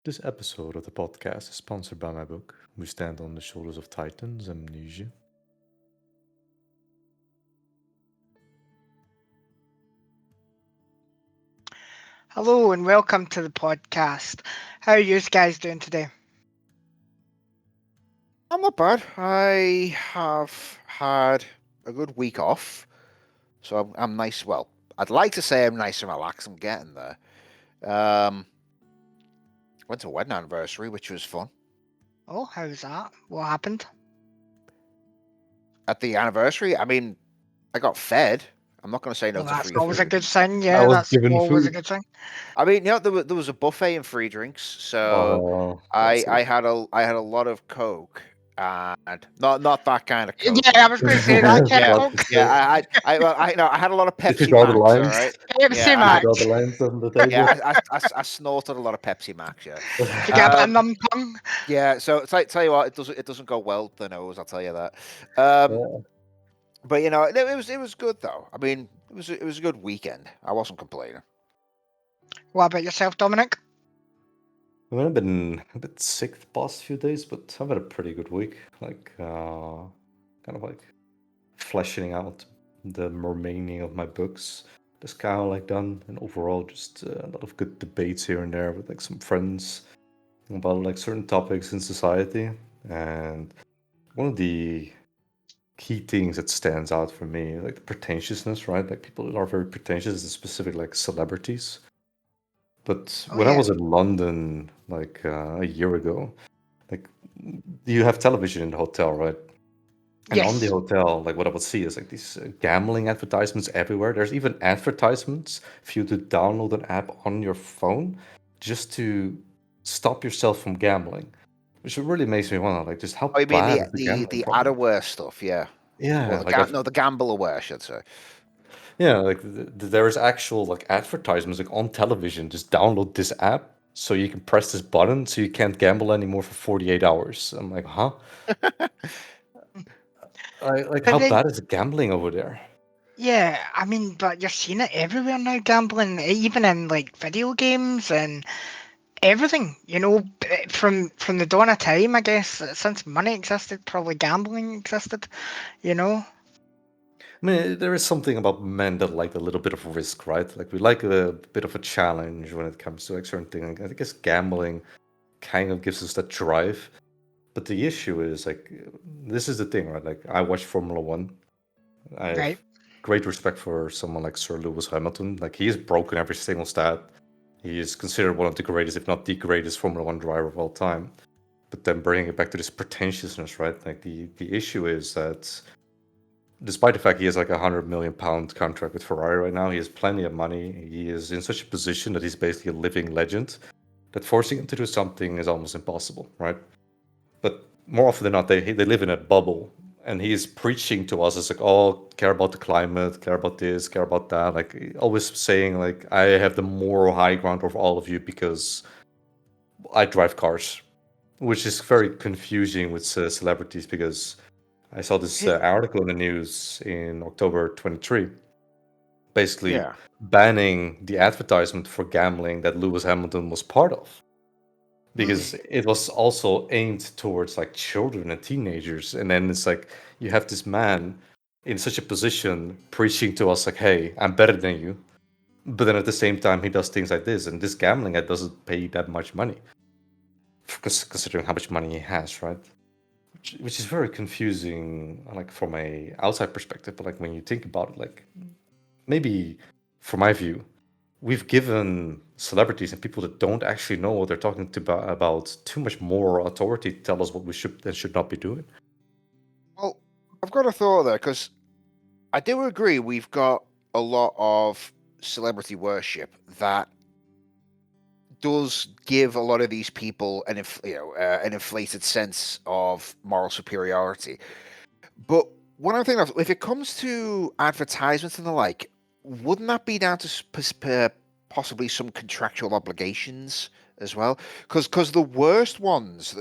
This episode of the podcast is sponsored by my book, We Stand on the Shoulders of Titans, Amnesia. Hello and welcome to the podcast. How are you guys doing today? I'm not bad. I have had a good week off, so I'm nice. Well, I'd like to say I'm nice and relaxed. I'm getting there. Um, Went to a wedding anniversary, which was fun. Oh, how's that? What happened? At the anniversary, I got fed. I'm not going to say no Well, to that's free always a food. good thing. I Yeah, was that's given always a food. good thing. There was a buffet and free drinks, so Oh, I classic. I had a lot of Coke and not that kind of Coke. Yeah, I was going to say that kind of Yeah, Coke. I had a lot of Did you Pepsi draw the Max. All lines? right. Pepsi Yeah, Did you Max. draw the lines on the table? I snorted a lot of Pepsi Max. Yeah. Did you get a bit of numb tongue? Yeah. So tell you what, it doesn't go well with the nose. I'll tell you that. Um, Yeah. but it was good though. It was a good weekend. I wasn't complaining. What about yourself, Dominic? I mean, I've been a bit sick the past few days, but I've had a pretty good week. Kind of like fleshing out the remaining of my books. Just kind of like done, and overall, just a lot of good debates here and there with like some friends about like certain topics in society. And one of the key things that stands out for me, like the pretentiousness, right? Like people are very pretentious, specific like celebrities. But Oh, when I yeah. was in London like a year ago, like you have television in the hotel, right? And on the Yes. hotel, like what I would see is like these gambling advertisements everywhere. There's even advertisements for you to download an app on your phone just to stop yourself from gambling, which really makes me wonder, like, just how Oh, you mean bad the is the the gambling the problem? Adaware stuff? Yeah. Or Yeah, the like I've no, the Gambleware, I should say. yeah, like there is actual like advertisements like on television. Just download this app so you can press this button so you can't gamble anymore for 48 hours. I'm like, huh? Like But how then, bad is the gambling over there? yeah, I mean, but you're seeing it everywhere now, gambling, even in like video games and everything. From the dawn of time, I guess, since money existed, probably gambling existed. You know. I mean, there is something about men that like a little bit of risk, right? Like we like a bit of a challenge when it comes to like certain things. I guess gambling kind of gives us that drive. But the issue is like this is the thing, right? Like I watch Formula One. I have Right. great respect for someone like Sir Lewis Hamilton. Like he has broken every single stat. He is considered one of the greatest, if not the greatest, Formula One driver of all time. But then bringing it back to this pretentiousness, right? Like the issue is that despite the fact he has like £100 million contract with Ferrari right now, he has plenty of money. He is in such a position that he's basically a living legend. That forcing him to do something is almost impossible, right? But more often than not, they live in a bubble, and he's preaching to us as like, oh, care about the climate, care about this, care about that, like always saying like I have the moral high ground over all of you because I drive cars, which is very confusing with celebrities because I saw this Hey, article in the news in October 23, basically Yeah. banning the advertisement for gambling that Lewis Hamilton was part of because it was also aimed towards like children and teenagers. And then it's like you have this man in such a position preaching to us like, "Hey, I'm better than you," but then at the same time he does things like this, and this gambling ad doesn't pay that much money, considering how much money he has, right? Which is very confusing, like from a outside perspective. But like when you think about it, like maybe from my view, we've given celebrities and people that don't actually know what they're talking about too much more authority to tell us what we should and should not be doing. Well, I've got a thought there because I do agree we've got a lot of celebrity worship that does give a lot of these people an inflated sense of moral superiority. But one other thing, if it comes to advertisements and the like, wouldn't that be down to possibly some contractual obligations as well? Because the worst ones,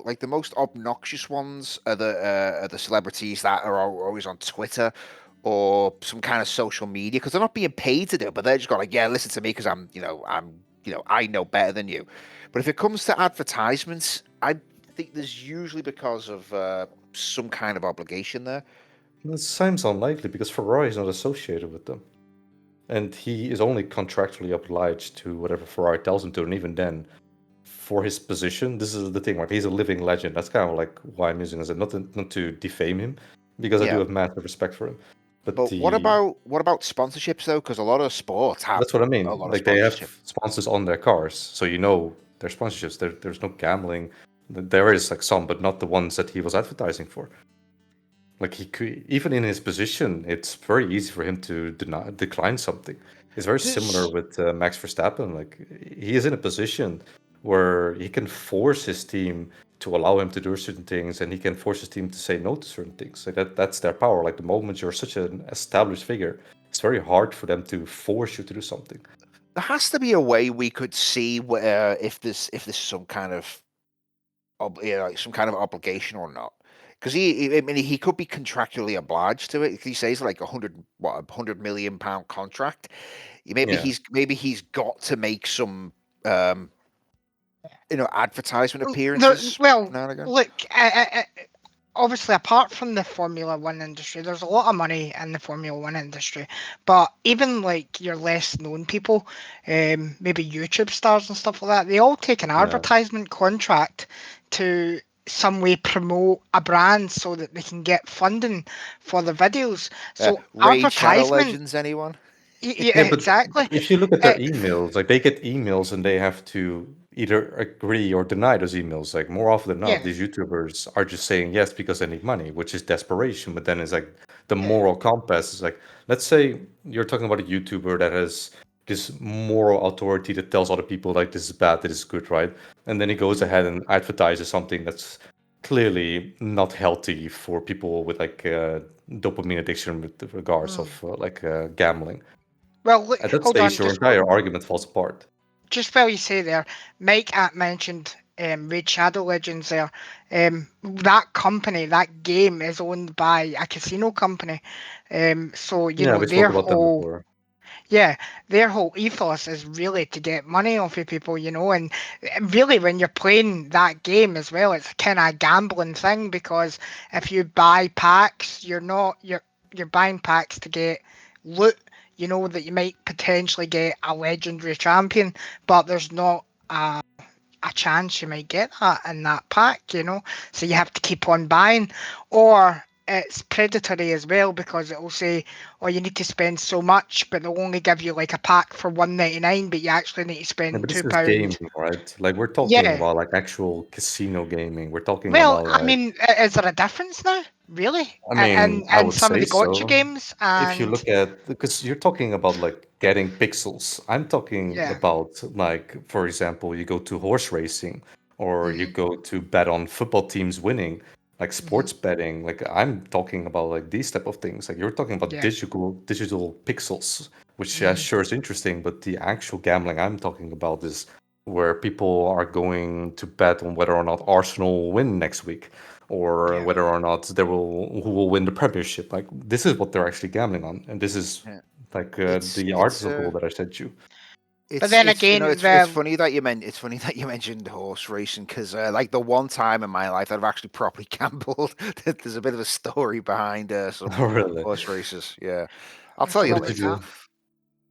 like the most obnoxious ones, are the celebrities that are always on Twitter or some kind of social media because they're not being paid to do it, but they're just going like, yeah, listen to me because I'm I know better than you. But if it comes to advertisements, I think there's usually because of some kind of obligation there. That seems unlikely because Ferrari is not associated with them. And he is only contractually obliged to whatever Ferrari tells him to, and even then, for his position, this is the thing, right? He's a living legend. That's kind of like why I'm using it, not to defame him, because I do Yeah. have massive respect for him. But what about sponsorships though? Because a lot of sports have that's what I a mean. lot of Like they have sponsorship. sponsors on their cars, so their sponsorships. There's no gambling. There is like some, but not the ones that he was advertising for. Like he could, even in his position, it's very easy for him to decline something. It's very similar with Max Verstappen. Like he is in a position where he can force his team to allow him to do certain things, and he can force his team to say no to certain things. Like that's their power. Like the moment you're such an established figure, it's very hard for them to force you to do something. There has to be a way we could see where if this is some kind of some kind of obligation or not. Because he could be contractually obliged to it. He says like £100 million contract. Maybe Yeah. he's got to make some advertisement appearances Well, now and again. look, obviously, apart from the Formula One industry, there's a lot of money in the Formula One industry. But even like your less known people, maybe YouTube stars and stuff like that, they all take an advertisement contract to some way promote a brand so that they can get funding for the videos. So Raid Shadow advertisement, Legends, anyone? yeah, But exactly. if you look at their emails, like they get emails and they have to either agree or deny those emails. Like more often than not, Yeah, these YouTubers are just saying yes because they need money, which is desperation. But then it's like the yeah. moral compass is like, let's say you're talking about a YouTuber that has this moral authority that tells other people like this is bad, this is good, right? And then he goes ahead and advertises something that's clearly not healthy for people with like dopamine addiction with regards of gambling. Well, look, At that hold on, stage, your just entire argument falls apart. while you say there, Mike mentioned Raid Shadow Legends there. That company, that game is owned by a casino company. So Yeah, we spoke about them before. their whole ethos is really to get money off of people, and really when you're playing that game as well, it's kind of a gambling thing because if you buy packs, you're buying packs to get loot, that you might potentially get a legendary champion, but there's not a chance you might get that in that pack, so you have to keep on buying. Or it's predatory as well because it will say, oh, you need to spend so much, but they'll only give you like a pack for £1.99, but you actually need to Yeah, spend but this is £2. gaming, right? Like we're talking Yeah. about like actual casino gaming. We're talking Well, about I like, mean, is there a difference now, really? I mean, I And would some of say the gotcha so. games, If you and look at, because you're talking about like getting pixels. I'm talking yeah. about like, for example, you go to horse racing or you Hmm. go to bet on football teams winning, like Hmm. sports betting. Like I'm talking about like these type of things. Like you're talking about Yeah. digital pixels, which Hmm. sure is interesting, but the actual gambling I'm talking about is where people are going to bet on whether or not Arsenal will win next week or Yeah. whether or not who will win the Premiership. Like this is what they're actually gambling on, and this is Yeah. like It's the it's article uh that I sent you. But it's then it's you know again, it's funny that you mentioned horse racing because like the one time in my life that I've actually properly gambled, there's a bit of a story behind some Oh, really? horse races. Yeah, I'll I tell you forgot What did what's later. that. you?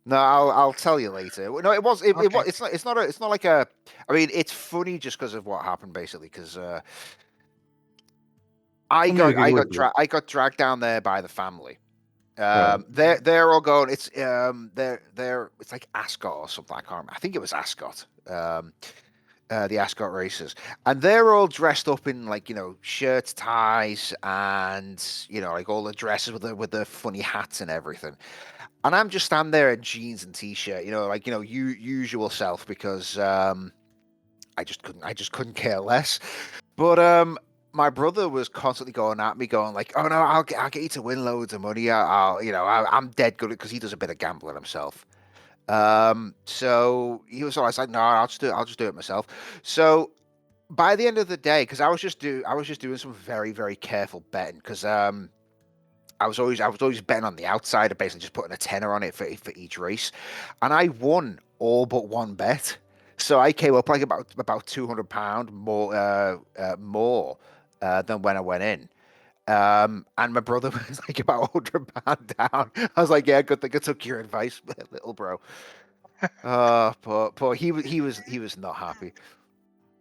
No, I'll tell you later. No, it Okay. was it's not like a. I mean, it's funny just because of what happened basically because Well, maybe we can go into it. I got dragged down there by the family. Right. They're all going. It's they're it's like Ascot or something. I can't remember. I think it was Ascot. The Ascot races, and they're all dressed up in like shirts, ties, and like all the dresses with the funny hats and everything. And I'm just standing there in jeans and t-shirt, like usual self because I just couldn't care less. But my brother was constantly going at me, going like, "Oh no, I'll get you to win loads of money. I'm dead good because he does a bit of gambling himself." So he was always like, "No, I'll just do it myself." So by the end of the day, because I was just doing some very very careful betting because I was always betting on the outside, basically just putting a tenner on it for each race, and I won all but one bet. So I came up like about £200 more than when I went in. And my brother was like about £100 down. I was like, yeah, good thing I took your advice, little bro. But he was not happy.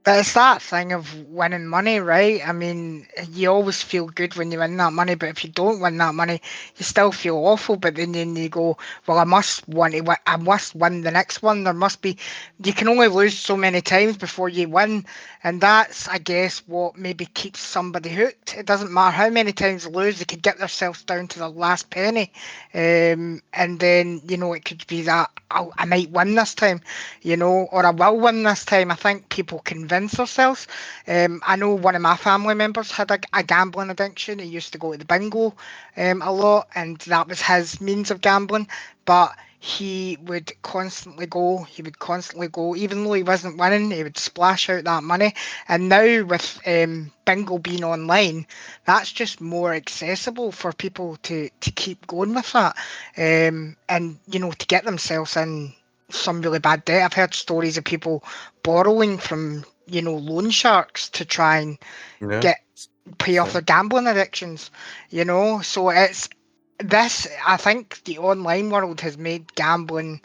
But it's that thing of winning money, right? I mean, you always feel good when you win that money, but if you don't win that money, you still feel awful. But then you go, well, I must want to win, I must win the next one. There must be, you can only lose so many times before you win, and that's, I guess, what maybe keeps somebody hooked. It doesn't matter how many times they lose; they could get themselves down to the last penny, and then it could be that I might win this time, or I will win this time. I think people convince themselves. I know one of my family members had a gambling addiction. He used to go to the bingo a lot, and that was his means of gambling. But he would constantly go. He would constantly go, even though he wasn't winning. He would splash out that money. And now with bingo being online, that's just more accessible for people to keep going with that, and to get themselves in some really bad debt. I've heard stories of people borrowing from loan sharks to try and Yeah. get pay off So their gambling addictions. So it's this. I think the online world has made gambling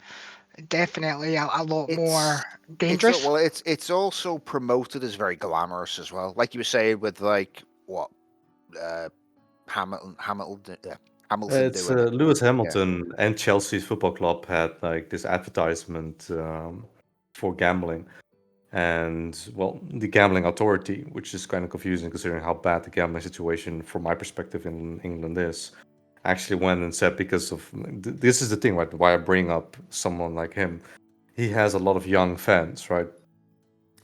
definitely a lot more It's dangerous. it's also promoted as very glamorous as well. Like you were saying with like what uh Hamilton it's doing it. Lewis Yeah. Hamilton and Chelsea's football club had like this advertisement for gambling, and well, the gambling authority, which is kind of confusing considering how bad the gambling situation, from my perspective, in England is, actually went and said, because of this is the thing, right? Why I bring up someone like him, he has a lot of young fans, right?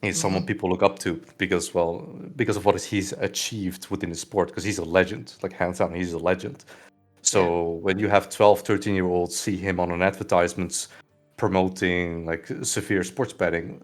He's someone Hmm. people look up to because, well, because of what he's achieved within the sport, because he's a legend, like hands down, he's a legend. Yeah, So when you have 12, 13-year-olds see him on an advertisements promoting like severe sports betting,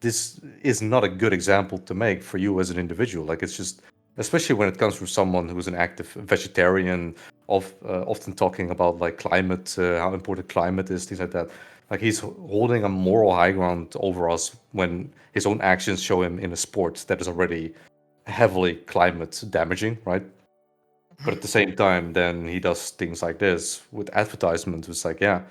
this is not a good example to make for you as an individual. Like, it's just, especially when it comes from someone who's an active vegetarian, often talking about like climate, how important climate is, things like that. Like, he's holding a moral high ground over us when his own actions show him in a sport that is already heavily climate damaging, right? But at the same time, then he does things like this with advertisements. It's like, yeah,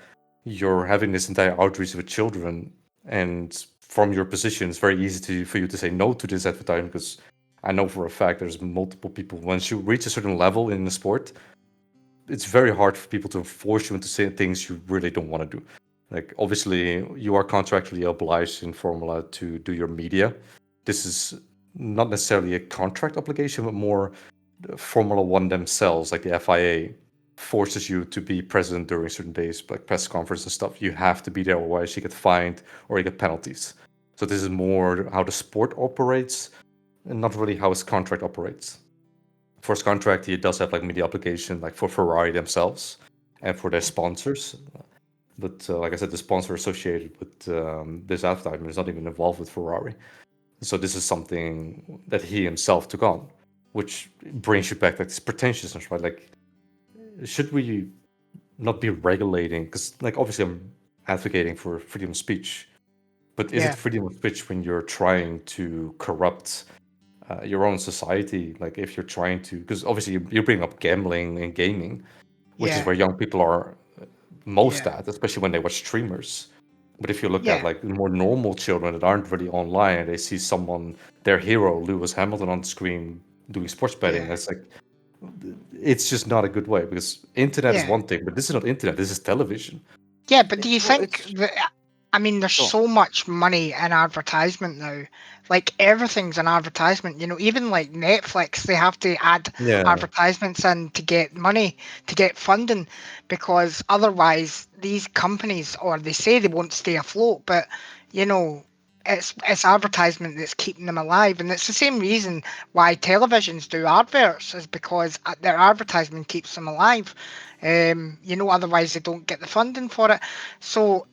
you're having this entire outreach with children, and from your position, it's very easy for you to say no to this advertisement, because I know for a fact there's multiple people. Once you reach a certain level in the sport, it's very hard for people to force you into saying things you really don't want to do. Like, obviously, you are contractually obliged in Formula to do your media. This is not necessarily a contract obligation, but more Formula One themselves, like the FIA, forces you to be present during certain days, like press conference and stuff. You have to be there, otherwise you get fined or you get penalties. So this is more how the sport operates, and not really how its contract operates. For its contract, it does have like media obligation, like for Ferrari themselves and for their sponsors. But like I said, the sponsor associated with this advertisement is not even involved with Ferrari. So this is something that he himself took on, which brings you back like this pretentiousness, right? Like, should we not be regulating? Because like, obviously I'm advocating for freedom of speech, but is it yeah, freedom of speech when you're trying to corrupt your own society? Like, if you're trying to, because obviously you bring up gambling and gaming, which is yeah, where young people are most yeah, at, especially when they watch streamers. But if you look at yeah, like more normal children that aren't really online, and they see someone, their hero, Lewis Hamilton, on the screen doing sports betting, yeah, it's like, it's just not a good way, because internet is yeah. one thing, but this is not internet. This is television. Yeah, but do It's you well, think it's that, I mean, there's oh, so much money in advertisement now. Like everything's an advertisement, even like Netflix, they have to add Yeah, advertisements in to get money, to get funding, because otherwise these companies, or they say they won't stay afloat, but you know, it's advertisement that's keeping them alive, and it's the same reason why televisions do adverts, is because their advertisement keeps them alive. Otherwise they don't get the funding for it. So,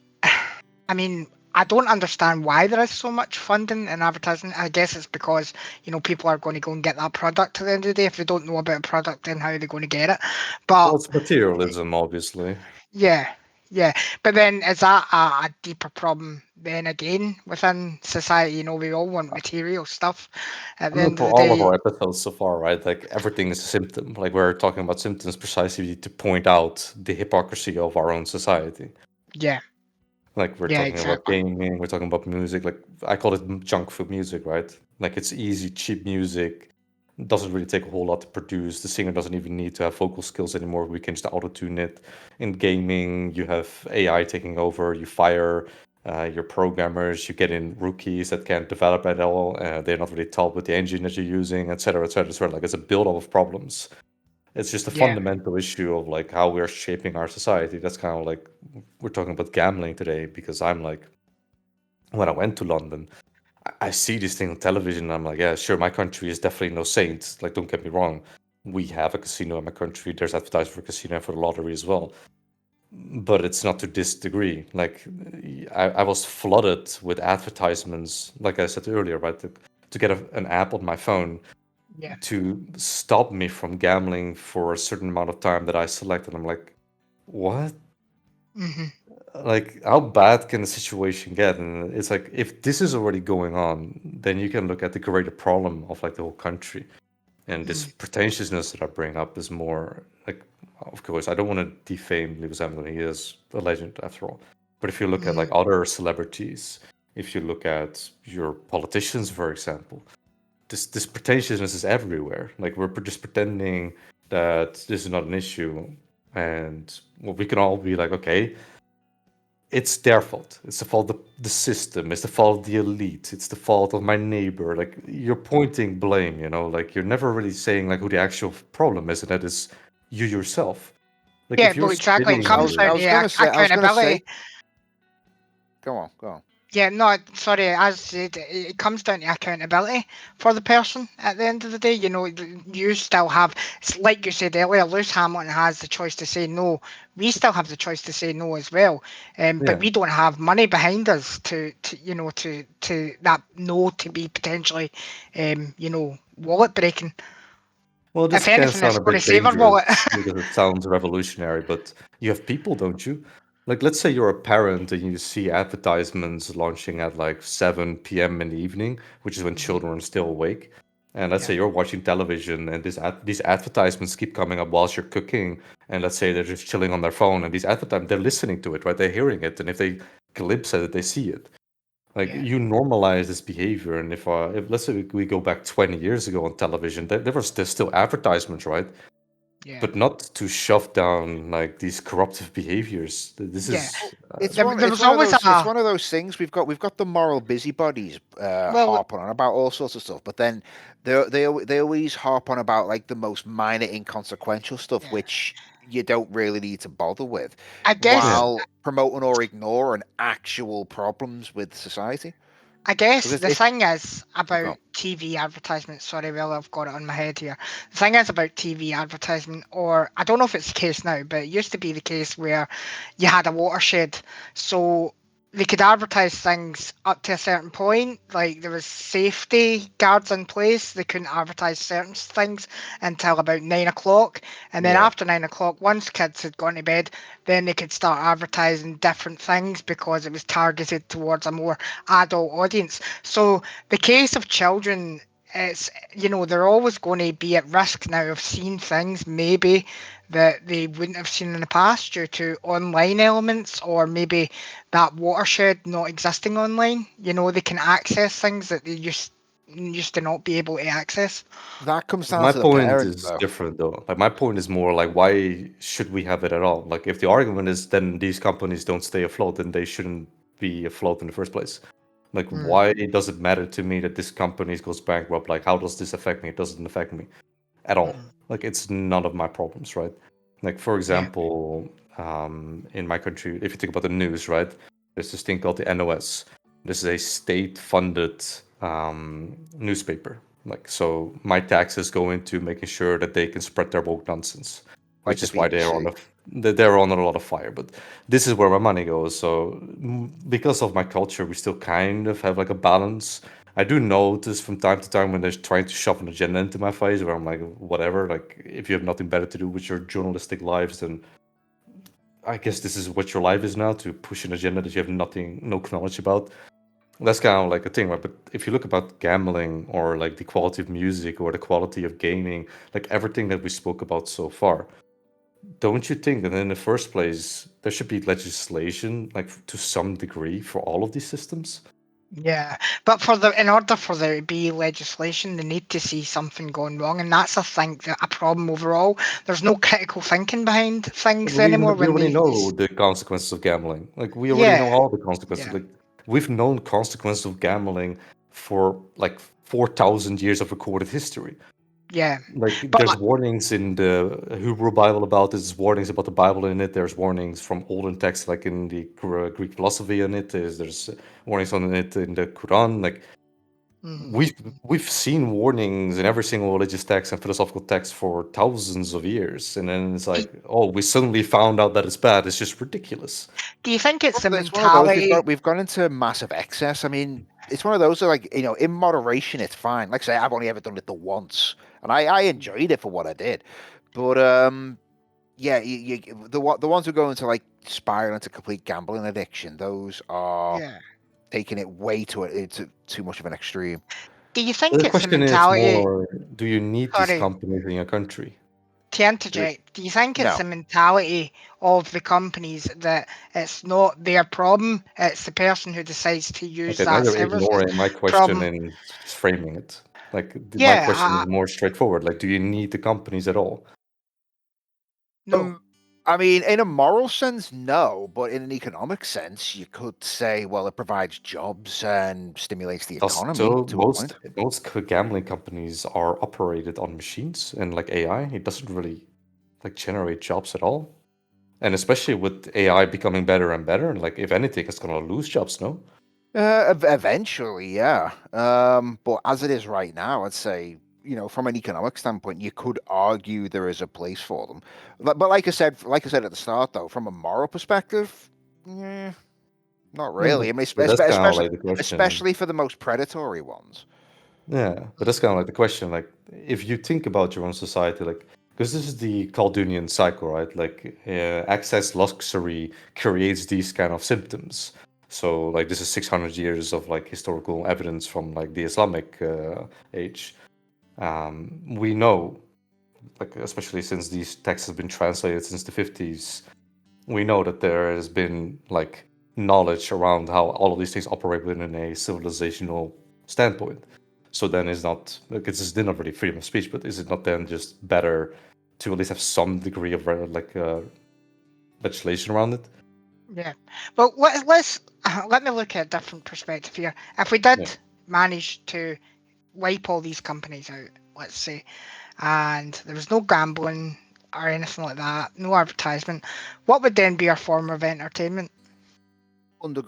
I mean, I don't understand why there is so much funding in advertising. I guess it's because, people are going to go and get that product at the end of the day. If they don't know about a product, then how are they going to get it? well, But it's materialism, obviously. yeah, Yeah, but then is that a deeper problem then again within society? You know, we all want material stuff at I the mean, end of for the all of day. our episodes so far, right? Like everything is a symptom. Like we're talking about symptoms precisely to point out the hypocrisy of our own society. Yeah, Like we're yeah, talking about exactly. gaming, we're talking about music. Like I call it junk food music, right? Like it's easy, cheap music. Doesn't really take a whole lot to produce. The singer doesn't even need to have vocal skills anymore. We can just auto tune it. In gaming, you have AI taking over. You fire your programmers. You get in rookies that can't develop at all. They're not really taught with the engine that you're using, etc., etc., etc. Like it's a build-up of problems. It's just a Yeah. fundamental issue of like how we're shaping our society. That's kind of like we're talking about gambling today because I'm like, when I went to London, I see this thing on television and I'm like, yeah, sure, my country is definitely no saint. Like, don't get me wrong. We have a casino in my country. There's advertising for casino and for the lottery as well. But it's not to this degree. Like, I was flooded with advertisements, like I said earlier, right? To get an app on my phone Yeah. to stop me from gambling for a certain amount of time that I selected. I'm like, what? Hmm. Like, how bad can the situation get? And it's like, if this is already going on, then you can look at the greater problem of like the whole country. And this Mm. pretentiousness that I bring up is more like, of course, I don't want to defame Lewis Hamilton. He is a legend after all. But if you look at like Mm. other celebrities, if you look at your politicians, for example, this pretentiousness is everywhere. Like we're just pretending that this is not an issue, and well, we can all be like, okay, it's their fault. It's the fault of the system. It's the fault of the elite. It's the fault of my neighbor. Like you're pointing blame, you know. Like you're never really saying like who the actual problem is, and that is you yourself. Like Yeah, if but you're exactly. It spitting comes your down to I was gonna say. accountability. Go on, go on. Yeah, no, sorry, as I said, it comes down to accountability for the person at the end of the day. You know, you still have, it's like you said earlier, Lewis Hamilton has the choice to say no. We still have the choice to say no as well. But yeah. we don't have money behind us to you know, to that no to be potentially, wallet breaking. Well, this If can anything, sound it's a going to bit save our wallet. dangerous because it sounds revolutionary, but you have people, don't you? Like, let's say you're a parent and you see advertisements launching at like 7 p.m. in the evening, which is when Mhm. children are still awake. And let's Yeah, say you're watching television and these advertisements keep coming up whilst you're cooking. And let's say they're just chilling on their phone and these advertisements, they're listening to it, right? They're hearing it. And if they glimpse at it, they see it. Like yeah, you normalize this behavior, and if let's say we go back 20 years ago on television, there's still advertisements, right? yeah, But not to shove down like these corruptive behaviors. This yeah. is There It's was one of always those a, things we've got the moral busybodies well, harping on about all sorts of stuff, but then they always harp on about like the most minor inconsequential stuff yeah. which you don't really need to bother with, I guess yeah. while promoting or ignoring actual problems with society. I guess Because the thing is about go TV advertisements. Sorry, well, I've got it on my head here. The thing is about TV advertisement, or I don't know if it's the case now, but it used to be the case where you had a watershed. So they could advertise things up to a certain point, like there was safety guards in place. They couldn't advertise certain things until about 9 o'clock. And then yeah. after 9 o'clock, once kids had gone to bed, then they could start advertising different things because it was targeted towards a more adult audience. So the case of children, it's they're always going to be at risk now of seeing things maybe that they wouldn't have seen in the past due to online elements, or maybe that watershed not existing online. They can access things that they used to not be able to access. That comes down My to the point parents is though. different though. Like my point is more like why should we have it at all? Like if the argument is then these companies don't stay afloat, then they shouldn't be afloat in the first place. Like Mm, why does it matter to me that this company goes bankrupt? Like how does this affect me? It doesn't affect me at all. mm, Like it's none of my problems, right? Like for yeah, example, in my country, if you think about the news, right? There's this thing called the NOS. This is a state-funded newspaper. Like so, my taxes go into making sure that they can spread their woke nonsense, Like which the is why BBC. they're on a lot of fire. But this is where my money goes. So because of my culture, we still kind of have like a balance. I do notice from time to time when they're trying to shove an agenda into my face, where I'm like, whatever. Like if you have nothing better to do with your journalistic lives, then I guess this is what your life is now, to push an agenda that you have no knowledge about. That's kind of like a thing, right? But if you look about gambling or like the quality of music or the quality of gaming, like everything that we spoke about so far, don't you think that in the first place there should be legislation, like to some degree, for all of these systems? Yeah, but in order for there to be legislation, they need to see something going wrong, and that's a problem overall. There's no critical thinking behind things We anymore we when already they. know the consequences of gambling. Like we already know Yeah, all the consequences. yeah, Like we've known consequences of gambling for like 4,000 years of recorded history. yeah. Like But there's warnings in the Hebrew Bible about this, there's warnings about the Bible in it, there's warnings from older texts like in the Greek philosophy in it, there's warnings on it in the Quran. Like mhm. we've seen warnings in every single religious text and philosophical text for thousands of years, and then it's do, like, oh, we suddenly found out that it's bad. It's just ridiculous. do you think it's the It's one of those mentality? we've gone into massive excess. I mean, it's one of those that, like, in moderation, it's fine. Like I say, I've only ever done it the once, and I enjoyed it for what I did. But yeah, the ones who go into like spiral into complete gambling addiction, those are Yeah. taking it way to too much of an extreme. Do you But think the it's the question is mentality? more, do you need these Sorry, companies in your country? to interject. Do you think it's No, the mentality of the companies that it's not their problem, it's the person who decides to use Okay, now that you're service's ignoring my question problem? and just framing it. Like my Yeah, question is more straightforward. Like, do you need the companies at all? no. I mean, in a moral sense, no, but in an economic sense, you could say, well, it provides jobs and stimulates the economy Also, to a point. most gambling companies are operated on machines and like AI. It doesn't really like generate jobs at all. And especially with AI becoming better and better, like if anything, it's gonna lose jobs, no? Eventually, yeah. But as it is right now, I'd say, from an economic standpoint, you could argue there is a place for them. But like I said at the start, though, from a moral perspective, not Yeah, really. I mean, but that's kind of like the question. especially for the most predatory ones. Yeah, but that's kind of like the question. Like, if you think about your own society, like, because this is the Chaldean cycle, right? Like, excess luxury creates these kind of symptoms. So, like, this is 600 years of like historical evidence from like the Islamic age. We know, like, especially since these texts have been translated since the 50s, we know that there has been like knowledge around how all of these things operate within a civilizational standpoint. So then it's not like it's just not really freedom of speech, but is it not then just better to at least have some degree of legislation around it? Yeah. Well, let me look at a different perspective here. If we Yeah. did manage to wipe all these companies out, let's say, and there was no gambling or anything like that, no advertisement, what would then be our form of entertainment?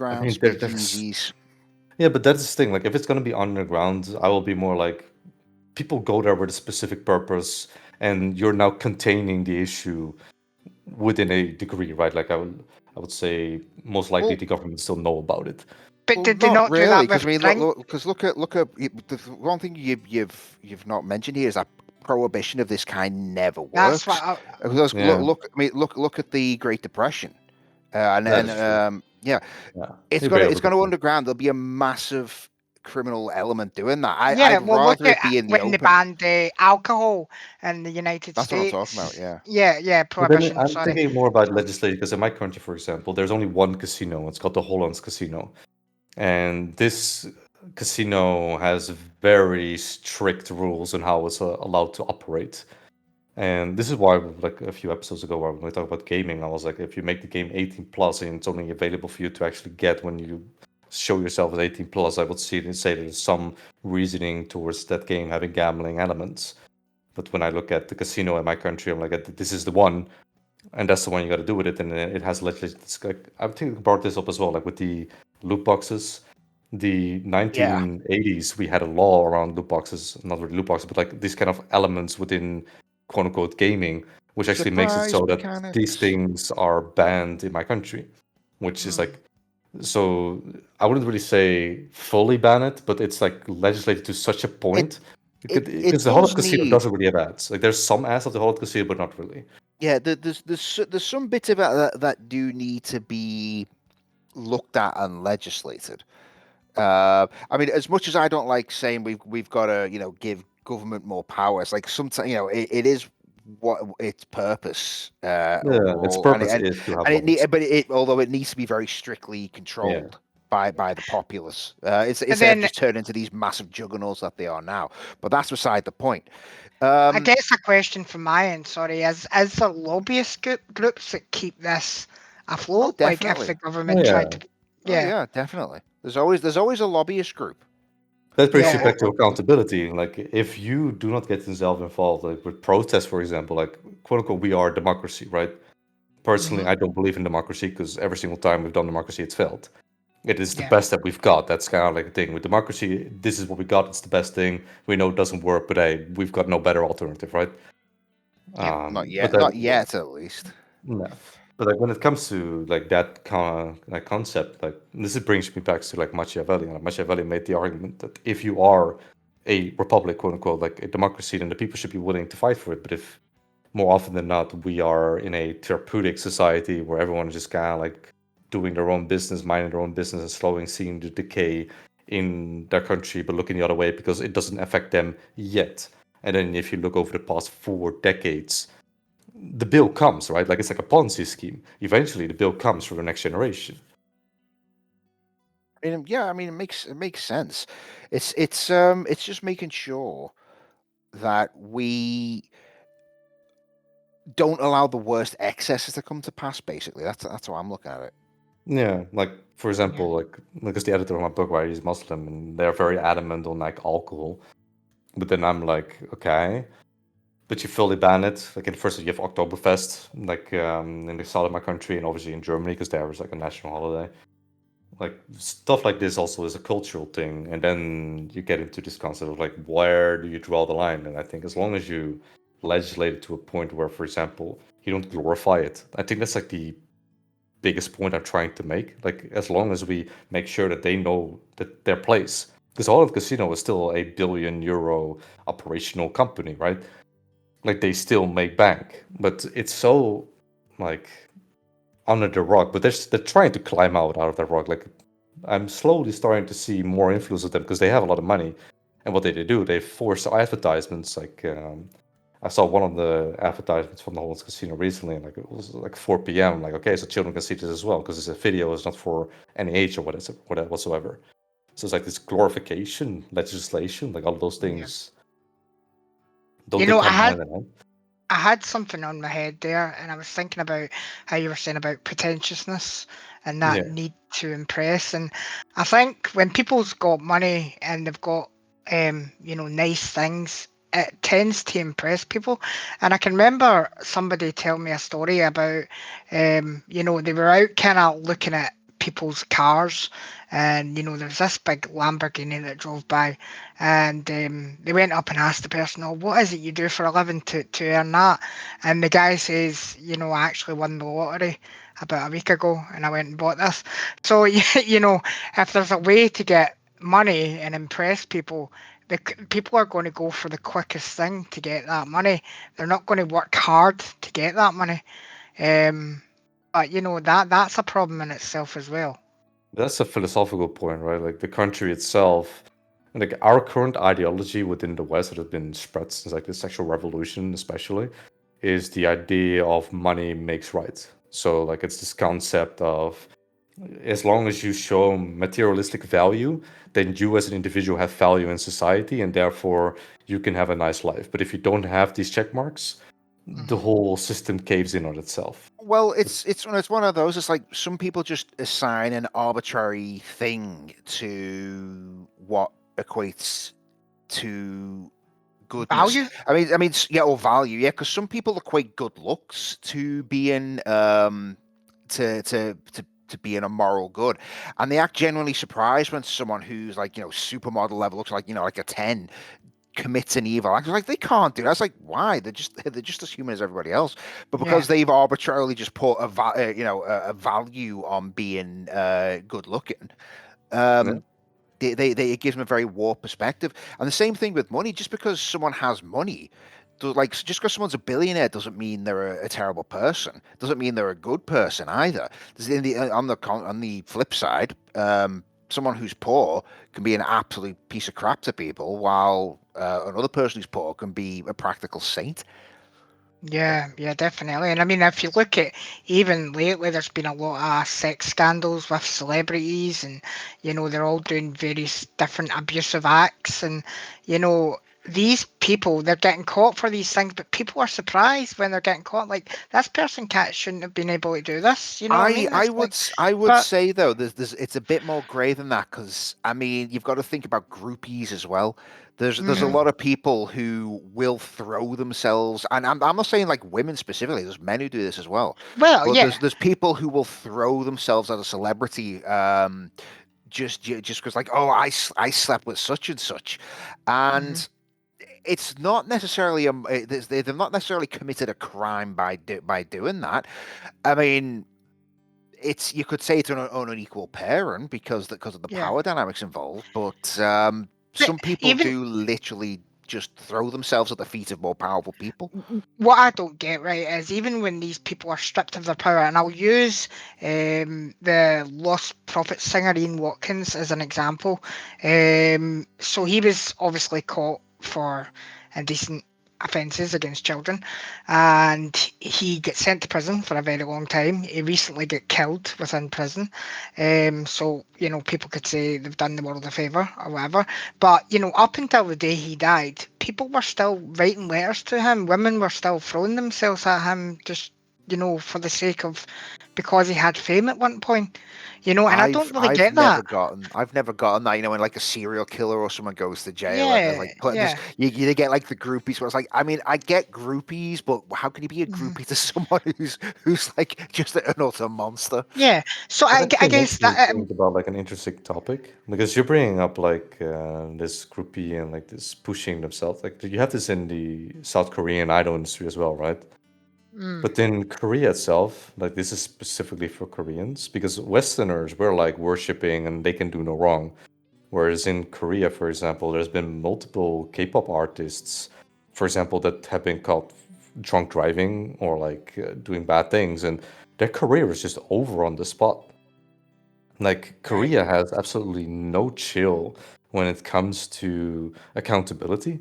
I Underground mean, there's speakeasies. yeah, but that's the thing. Like, if it's gonna be underground, I will be more like people go there with a specific purpose, and you're now containing the issue within a degree, right? Like I would say most likely Well, the government still know about it. But Well, did they not not do really, that because with I mean, drink? the one thing you've not mentioned here is that prohibition of this kind never That's what works. Because Yeah, look at the Great Depression, that is true. yeah, Yeah, it's you bring gonna up a it's good gonna point. underground. There'll be a massive criminal element doing that. yeah, I'd well, look rather at it be in the when they open. banned alcohol in the United That's what I'm talking about. States. Yeah. Yeah, But then prohibition, I'm sorry. thinking more about legislation because in my country, for example, there's only one casino. It's called the Hollands Casino, and this casino has very strict rules on how it's allowed to operate. And this is why, like a few episodes ago, when we talked about gaming, I was like, if you make the game 18 plus and it's only available for you to actually get when you show yourself as 18 plus, I would say there's some reasoning towards that game having gambling elements. But when I look at the casino in my country, I'm like, this is the one, and that's the one you got to do with it. And it has legislation. Like, I think I brought this up as well, like with the loot boxes. The Yeah. 1980s, we had a law around loot boxes, not really loot boxes, but like these kind of elements within quote unquote gaming, which actually makes it Surprise so that these mechanics. things are banned in my country, which is Mm. like, so I wouldn't really say fully ban it, but it's like legislated to such a It point it because the Holland does Casino need doesn't really have ads. Like there's some ads of the Holland Casino, but not really. Yeah, there's some bits about that do need to be looked at and legislated. I mean, as much as I don't like saying we've got to give government more power, it's like sometimes it is what its purpose Yeah, its overall, and purpose is to have laws. but it although it needs to be very strictly Yeah, controlled by the populace. It's But instead of then just turning into these massive juggernauts that they are now. But that's beside the point. I Um, guess a question from my end, sorry, is there lobbyist groups that keep this oh, afloat? Like if the definitely. oh government tried yeah. to, Oh yeah, yeah, definitely. There's always a lobbyist group. That brings you yeah, back to accountability. Like, if you do not get yourself involved, like with protests, for example, like quote unquote, we are a democracy, right? Personally, hmm I don't believe in democracy because every single time we've done democracy, it's failed. It is the yeah, best that we've got. That's kind of like the thing with democracy. This is what we got. It's the best thing. We know it doesn't work, but hey, we've got no better alternative, right? yeah. Not But yet, then, not yet at least. no. But like when it comes to like that kind of like concept, like this brings me back to like Machiavelli. And Machiavelli made the argument that if you are a republic, quote unquote, like a democracy, then the people should be willing to fight for it. But if more often than not, we are in a therapeutic society where everyone is just kind of like doing their own business, minding their own business, and slowing seeing the decay in their country, but looking the other way because it doesn't affect them yet. And then if you look over the past 4 decades, the bill comes, right? Like it's like a Ponzi scheme. Eventually, the bill comes for the next generation. And yeah, I mean it makes sense. It's just making sure that we don't allow the worst excesses to come to pass. Basically, that's how I'm looking at it. Yeah, like for Yeah. example, like because the editor of my book, right, he's Muslim, and they're very adamant on like alcohol. But then I'm like, okay, but you fully ban it. Like in the first, you have Oktoberfest, like in the south of my country, and obviously in Germany because there was like a national holiday. Like stuff like this also is a cultural thing, and then you get into this concept of like where do you draw the line? And I think as long as you legislate it to a point where, for example, you don't glorify it, I think that's like the biggest point I'm trying to make. Like as long as we make sure that they know that their place, because Holland Casino is still a billion-euro operational company, right? Like they still make bank, but it's so like under the rug. But they're trying to climb out of that rug. Like I'm slowly starting to see more influence of them because they have a lot of money, and what they do, they force advertisements. Like I saw one of the advertisements from the Holland's Casino recently, and like it was like 4 p.m. Like okay, so children can see this as well because it's a video, it's not for any age or whatsoever. So it's like this glorification legislation, like all of those Yeah. things. You Don't they know, come hand in hand? I had something on my head there, and I was thinking about how you were saying about pretentiousness and that Yeah. need to impress. And I think when people's got money and they've got, nice things, it tends to impress people. And I can remember somebody tell me a story about, they were out kind of looking at people's cars, and there was this big Lamborghini that drove by, and they went up and asked the person, "Oh, what is it you do for a living to earn that?" And the guy says, "I actually won the lottery about a week ago, and I went and bought this." So if there's a way to get money and impress people, people are going to go for the quickest thing to get that money. They're not going to work hard to get that money. Um, but that's a problem in itself as well. That's a philosophical point, right? Like the country itself, like our current ideology within the West that has been spread since like the sexual revolution, especially, is the idea of money makes right. So like it's this concept of as long as you show materialistic value, then you as an individual have value in society, and therefore you can have a nice life. But if you don't have these check marks, the Mhm. whole system caves in on itself. Well, it's one of those. It's like some people just assign an arbitrary thing to what equates to goodness. Value. Yeah, or value. Yeah, because some people equate good looks to being to being a moral good, and they act genuinely surprised when someone who's like supermodel level looks like like a 10 commits an evil act. It's like they can't do that. It's like why? They're just as human as everybody else. But Yeah. because they've arbitrarily just put a value on being good looking, Yeah. um, it gives them a very warped perspective. And the same thing with money. Just because someone has money like just because someone's a billionaire doesn't mean they're a terrible person. Doesn't mean they're a good person either. On the flip side, someone who's poor can be an absolute piece of crap to people, while another person who's poor can be a practical saint. Yeah, definitely. And I mean, if you look at even lately, there's been a lot of sex scandals with celebrities, and they're all doing various different abusive acts, and these people, they're getting caught for these things, but people are surprised when they're getting caught. Like, this person shouldn't have been able to do this. You know what I mean? It's like, I would but say though, it's a bit more grey than that, because I mean you've got to think about groupies as well. There's a mhm. lot of people who will throw themselves, and I'm not saying like women specifically. There's men who do this as well, Well, but yeah. there's people who will throw themselves as a celebrity, just because like, oh, I slept with such and such, Mhm. and it's not necessarily they've not necessarily committed a crime by doing that. I mean, you could say it's on an equal parent because of the Yeah. power dynamics involved, but But some people even do literally just throw themselves at the feet of more powerful people. what I don't get right is even when these people are stripped of their power, and I'll use the Lost Prophet singer Ian Watkins as an example. So he was obviously caught for indecent offences against children, and he gets sent to prison for a very long time. He recently got killed within prison. So people could say they've done the world a favour or whatever. But up until the day he died, people were still writing letters to him. Women were still throwing themselves at him just for the sake of because he had fame at one point. And I don't really get that. I've never gotten that. You know, when like a serial killer or someone goes to jail and there's Yeah, like there's, yeah. you get like the groupies. Where it's like, I mean, I get groupies, but how can you be a Mhm. groupie to someone who's like just an utter monster? Yeah. So That I actually guess makes me that think about like an interesting topic because you're bringing up like this groupie and like this pushing themselves. Like you have this in the South Korean idol industry as well, right? mm, But in Korea itself, like this is specifically for Koreans because Westerners we're like worshiping and they can do no wrong. Whereas in Korea, for example, there's been multiple K-pop artists, for example, that have been caught drunk driving or like doing bad things, and their career is just over on the spot. Like right. Korea has absolutely no chill when it comes to accountability.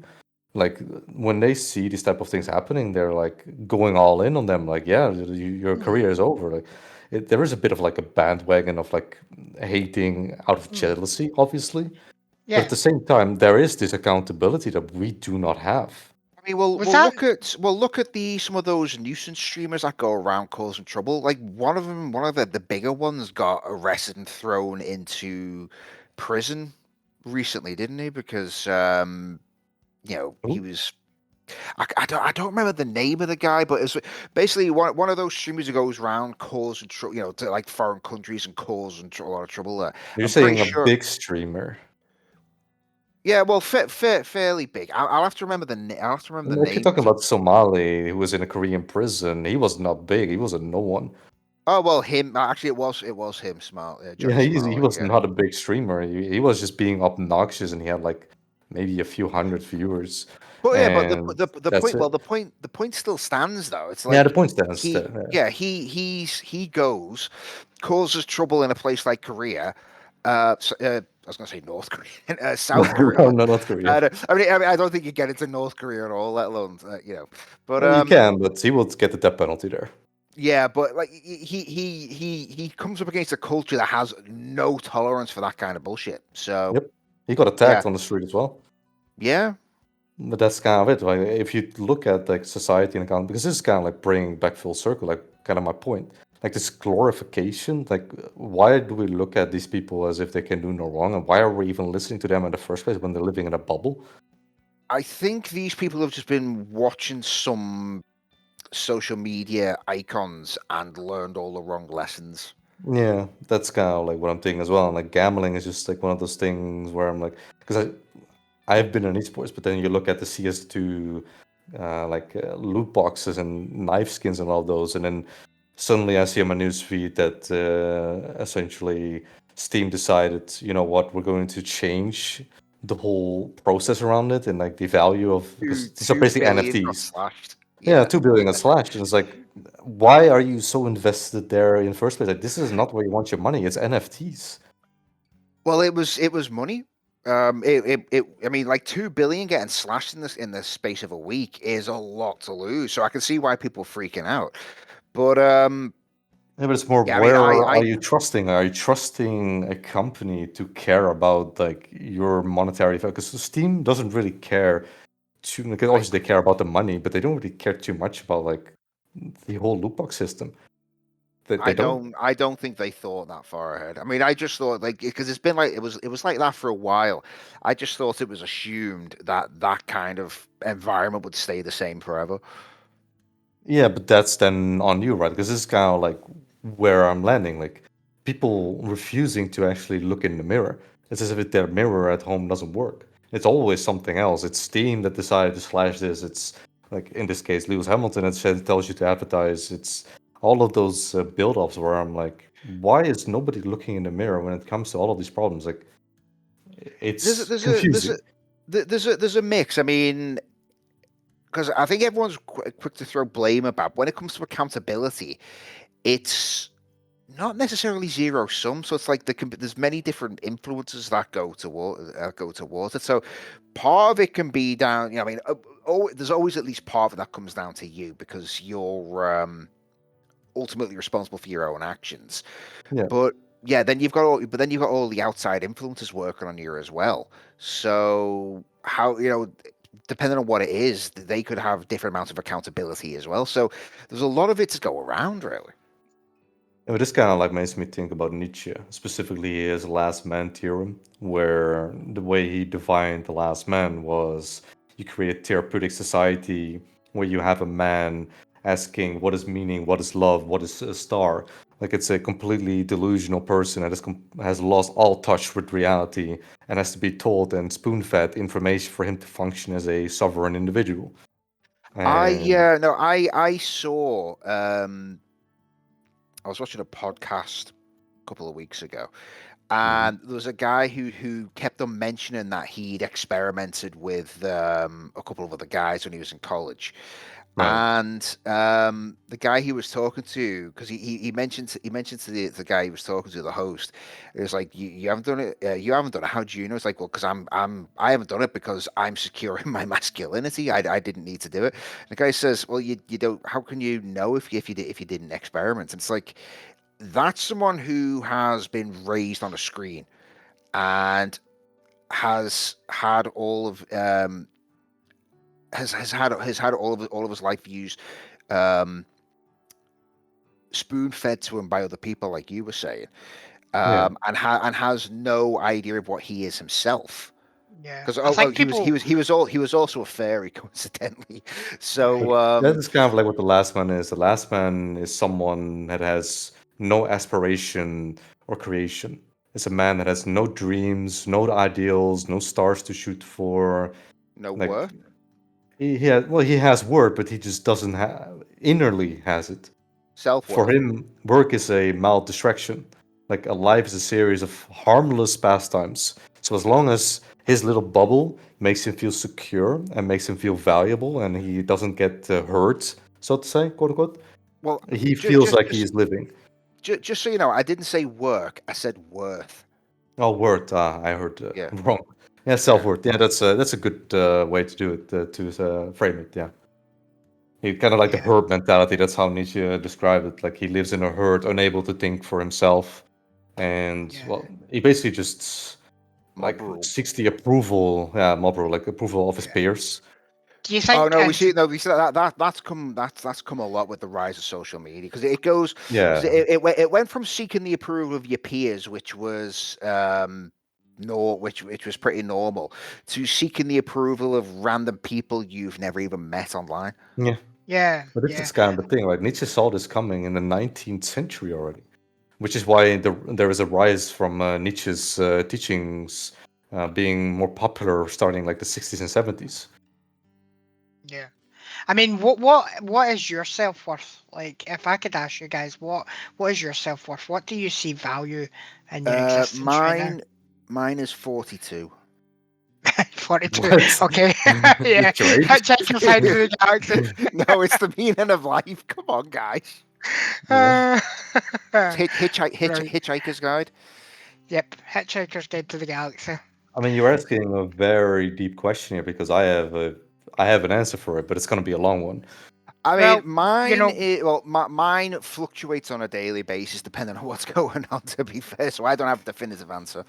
Like when they see these type of things happening, they're like going all in on them. Like, yeah, your Mm, career is over. Like, there is a bit of like a bandwagon of like hating out of mm. jealousy, obviously, but Yeah. at the same time, there is this accountability that we do not have. I mean, Was that we'll look at the some of those nuisance streamers that go around causing trouble. Like one of the bigger ones got arrested and thrown into prison recently, didn't he? Because he Ooh. was I don't remember the name of the guy, but it's basically one of those streamers who goes around causing trouble, to like foreign countries and causing a lot of trouble there. You're I'm pretty saying a sure. big streamer. Yeah, well, fairly big. I'll have to remember I'll have to remember the If you're name talking because. about Somali who was in a Korean prison, he was not big. He was a no one. Oh well, him. Actually, it was him. Yeah, Johnny he Smiley. was Yeah, not a big streamer. He was just being obnoxious, and he had like maybe a few hundred viewers, but yeah, but and the that's point. it. Well, the point still stands though. It's Yeah, the like point stands he, there. Yeah. yeah, he goes, causes trouble in a place like Korea. I was gonna say North Korea, South No, Korea. no, not Korea. I don't think you get into North Korea at all, let alone But Well, you can, but he will get the death penalty there. yeah, but like he comes up against a culture that has no tolerance for that kind of bullshit. So Yep, he got yeah, attacked on the street as well. yeah. But that's kind of it. Like, if you look at like society and account, because this is kind of like bringing back full circle, like kind of my point. Like this glorification, like why do we look at these people as if they can do no wrong, and why are we even listening to them in the first place when they're living in a bubble? I think these people have just been watching some social media icons and learned all the wrong lessons. Yeah, that's kind of like what I'm thinking as well. And like gambling is just like one of those things where I'm like, because I've been in esports, but then you look at the CS2 loot boxes and knife skins and all those, and then suddenly I see on my newsfeed that essentially Steam decided, you know what, we're going to change the whole process around it and like the value of, because these are 2 basically billion got NFTs. slashed. Yeah, Yeah. 2 billion got slashed, and it's like, why are you so invested there in the first place? Like, this is not where you want your money. It's NFTs. Well, it was money. I mean, like 2 billion getting slashed in the space of a week is a lot to lose. So I can see why people are freaking out. But Yeah, but it's more, yeah, I mean, where are you trusting? Are you trusting a company to care about like your monetary value? Because Steam doesn't really care too. Because obviously they care about the money, but they don't really care too much about like the whole loot box system. They don't. I don't think they thought that far ahead. I mean, I just thought like because it's been like it was like that for a while. I just thought it was assumed that that kind of environment would stay the same forever. Yeah, but that's then on you, right? Because this is kind of like where I'm landing. Like people refusing to actually look in the mirror. It's as if their mirror at home doesn't work. It's always something else. It's Steam that decided to slash this. It's like in this case, Lewis Hamilton that said tells you to advertise. It's all of those build-ups where I'm like, why is nobody looking in the mirror when it comes to all of these problems? Like, it's confusing. There's a mix. I mean, because I think everyone's quick to throw blame about when it comes to accountability. It's not necessarily zero sum. So it's like there's many different influences that go towards it. So part of it can be down. You know, I mean, there's always at least part of it that comes down to you because you're ultimately responsible for your own actions. Yeah. But yeah, then you've got all the outside influences working on you as well. So how depending on what it is, they could have different amounts of accountability as well. So there's a lot of it to go around, really. Yeah, but this kind of like makes me think about Nietzsche, specifically his last man theorem, where the way he defined the last man was you create a therapeutic society where you have a man asking what is meaning, what is love, what is a star. Like it's a completely delusional person that has lost all touch with reality and has to be told and spoon-fed information for him to function as a sovereign individual. And I saw I was watching a podcast a couple of weeks ago, and there was a guy who kept on mentioning that he'd experimented with a couple of other guys when he was in college. right. And the guy he was talking to, because he mentioned to the guy he was talking to, the host, it was like you haven't done it, you haven't done it. How do you know? It's like, well, because I haven't done it because I'm secure in my masculinity. I didn't need to do it. And the guy says, well, you don't. How can you know if you didn't experiment? And it's like that's someone who has been raised on a screen and has had all of has had all of his life views um, spoon fed to him by other people, like you were saying, Yeah. and has no idea of what he is himself. Yeah, Because I think he was also a fairy, coincidentally. So That is kind of like what the last man is. The last man is someone that has no aspiration or creation. It's a man that has no dreams, no ideals, no stars to shoot for. no Like worth, he has work, but he just doesn't have innerly has it. self For worth. him, work is a mild distraction. Like a life is a series of harmless pastimes. So as long as his little bubble makes him feel secure and makes him feel valuable, and he doesn't get hurt, so to say, quote unquote, Well, he just feels like he is living. just so you know, I didn't say work. I said worth. Oh, worth. I heard Yeah, wrong. Yeah, self yeah, worth. Yeah, that's a good way to do it to frame it. Yeah. He kind of like the yeah, herd mentality. That's how Nietzsche described it. Like he lives in a herd, unable to think for himself, and yeah. well, he basically just mob like rule. seeks the approval, yeah, Mobro, like approval of his Yeah. peers. Do you Oh think no, it's we see that's come a lot with the rise of social media because it goes because Yeah, it went from seeking the approval of your peers, which was which was pretty normal, to seeking the approval of random people you've never even met online. yeah. yeah, But this yeah, is kind of the thing, right? Nietzsche saw this coming in the 19th century already, which is why there is a rise from Nietzsche's teachings being more popular starting like the 60s and 70s. yeah. I mean, what is your self worth? Like, if I could ask you guys, what is your self worth? What do you see value in your existence right now? Mine is 42. 42. What? Okay. Yeah. What's your age? Hitchhiker's Guide to the Galaxy. No, it's the meaning of life. Come on, guys. Yeah. Uh, right. Hitchhiker's Guide. Yep. Hitchhiker's Guide to the Galaxy. I mean, you're asking a very deep question here because I have an answer for it, but it's going to be a long one. I Well, mean, mine you know- is mine fluctuates on a daily basis depending on what's going on. To be fair, so I don't have a definitive answer.